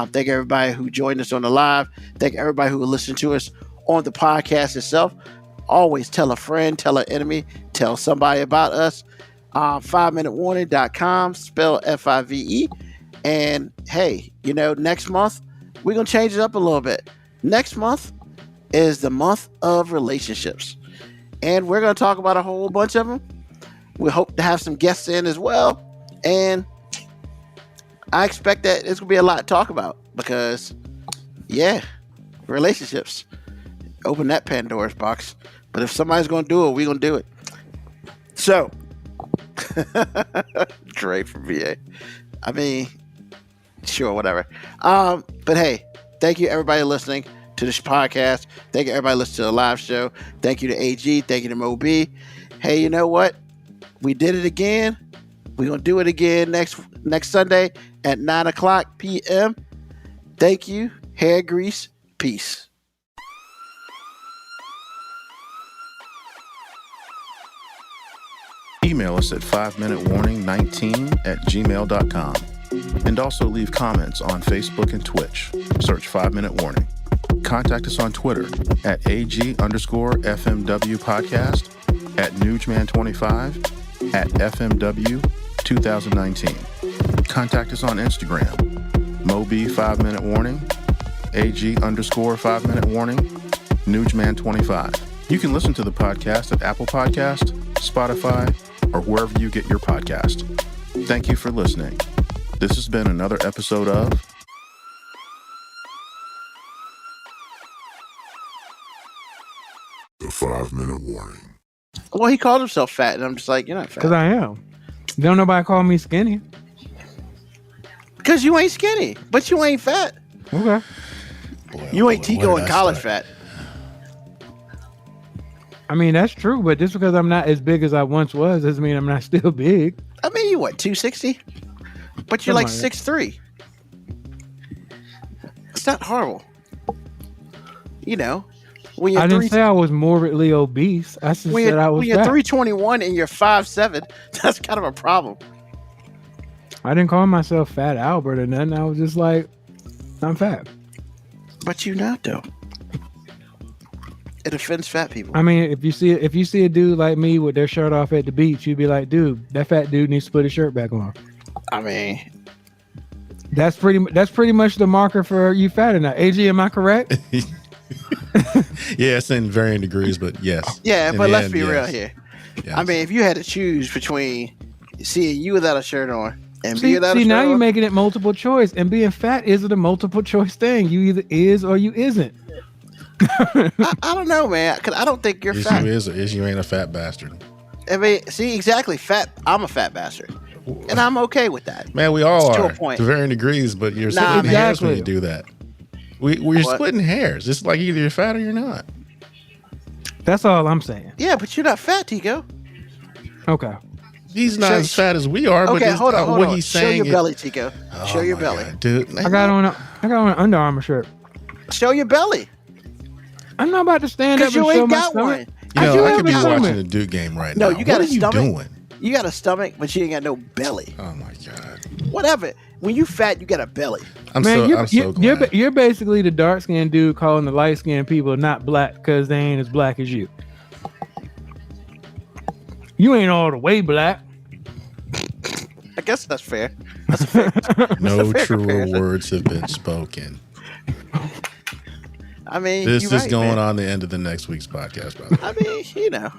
Thank everybody who joined us on the live. Thank everybody who listened to us on the podcast itself. Always tell a friend, tell an enemy, tell somebody about us. 5minutewarning.com, spell FIVE. And hey, next month, we're going to change it up a little bit. Next month is the month of relationships. And we're going to talk about a whole bunch of them. We hope to have some guests in as well. And I expect that it's going to be a lot to talk about because, yeah, relationships. Open that Pandora's box. But if somebody's going to do it, we're going to do it. So, Dre from VA. I mean, sure, whatever. But hey, thank you everybody listening to this podcast. Thank you everybody listening to the live show. Thank you to AG. Thank you to MoeB. Hey, you know what? We did it again. We're going to do it again next Sunday at 9:00 p.m. Thank you. Hair grease. Peace. Email us at 5minutewarning19@gmail.com. And also leave comments on Facebook and Twitch. Search 5 Minute Warning. Contact us on Twitter at AG_FMW podcast, at Newsman25, at FMW 2019. Contact us on Instagram, MoeB 5 Minute Warning, AG_5 Minute Warning, Newsman25. You can listen to the podcast at Apple Podcast, Spotify, or wherever you get your podcast. Thank you for listening. This has been another episode of The 5 Minute Warning. Well, he called himself fat, and I'm just like, you're not fat. Because I am. Don't nobody call me skinny. Because you ain't skinny, but you ain't fat. Okay. You ain't Tico in college fat. I mean, that's true, but just because I'm not as big as I once was doesn't mean I'm not still big. I mean, you what, 260? But you're like Something 6'3". It's not horrible. When you're I didn't say I was morbidly obese. I just said I was when you're fat. 321 and you're 5'7", that's kind of a problem. I didn't call myself Fat Albert or nothing. I was just like, I'm fat. But you not though. It offends fat people. I mean, if you see a dude like me with their shirt off at the beach, you'd be like, dude, that fat dude needs to put his shirt back on. I mean, that's pretty much the marker for you fat or not. AG, am I correct? Yeah, it's in varying degrees, but yes. yeah, In but the let's end, be yes. real here. Yes. I mean, if you had to choose between seeing you without a shirt on and me See, without a shirt now on, you're making it multiple choice, and being fat isn't a multiple choice thing. You either is or you isn't. I don't know, man, because I don't think you're Is fat. you is or is you ain't a fat bastard. I mean, see, exactly, fat. I'm a fat bastard, and I'm okay with that. Man, we all To a are point. to varying degrees, but you're Nah, splitting man. hairs when you Exactly. do that. We're What? splitting hairs. It's like either you're fat or you're not. That's all I'm saying. Yeah, but you're not fat, Tico. Okay. He's not Show- as fat as we are, but Okay, hold on, hold what on. he's Show saying your is- belly, Tico. Oh Show your my belly. God, dude. I got on an Under Armour shirt. Show your belly. I'm not about to stand up Because and you show ain't my got stomach. one. You I know, do I have could be a watching stomach. the Duke game right No, now. you got what a are you stomach. doing? You got a stomach, but you ain't got no belly. Oh my God. Whatever. When you fat, you got a belly. I'm Man, so glad. you're basically the dark skinned dude calling the light skinned people not black because they ain't as black as you. You ain't all the way black. I guess that's fair. That's a fair. No fair truer comparison. words have been spoken. I mean, This you're is right, going man. on the end of the next week's podcast, by the way. I mean, you know.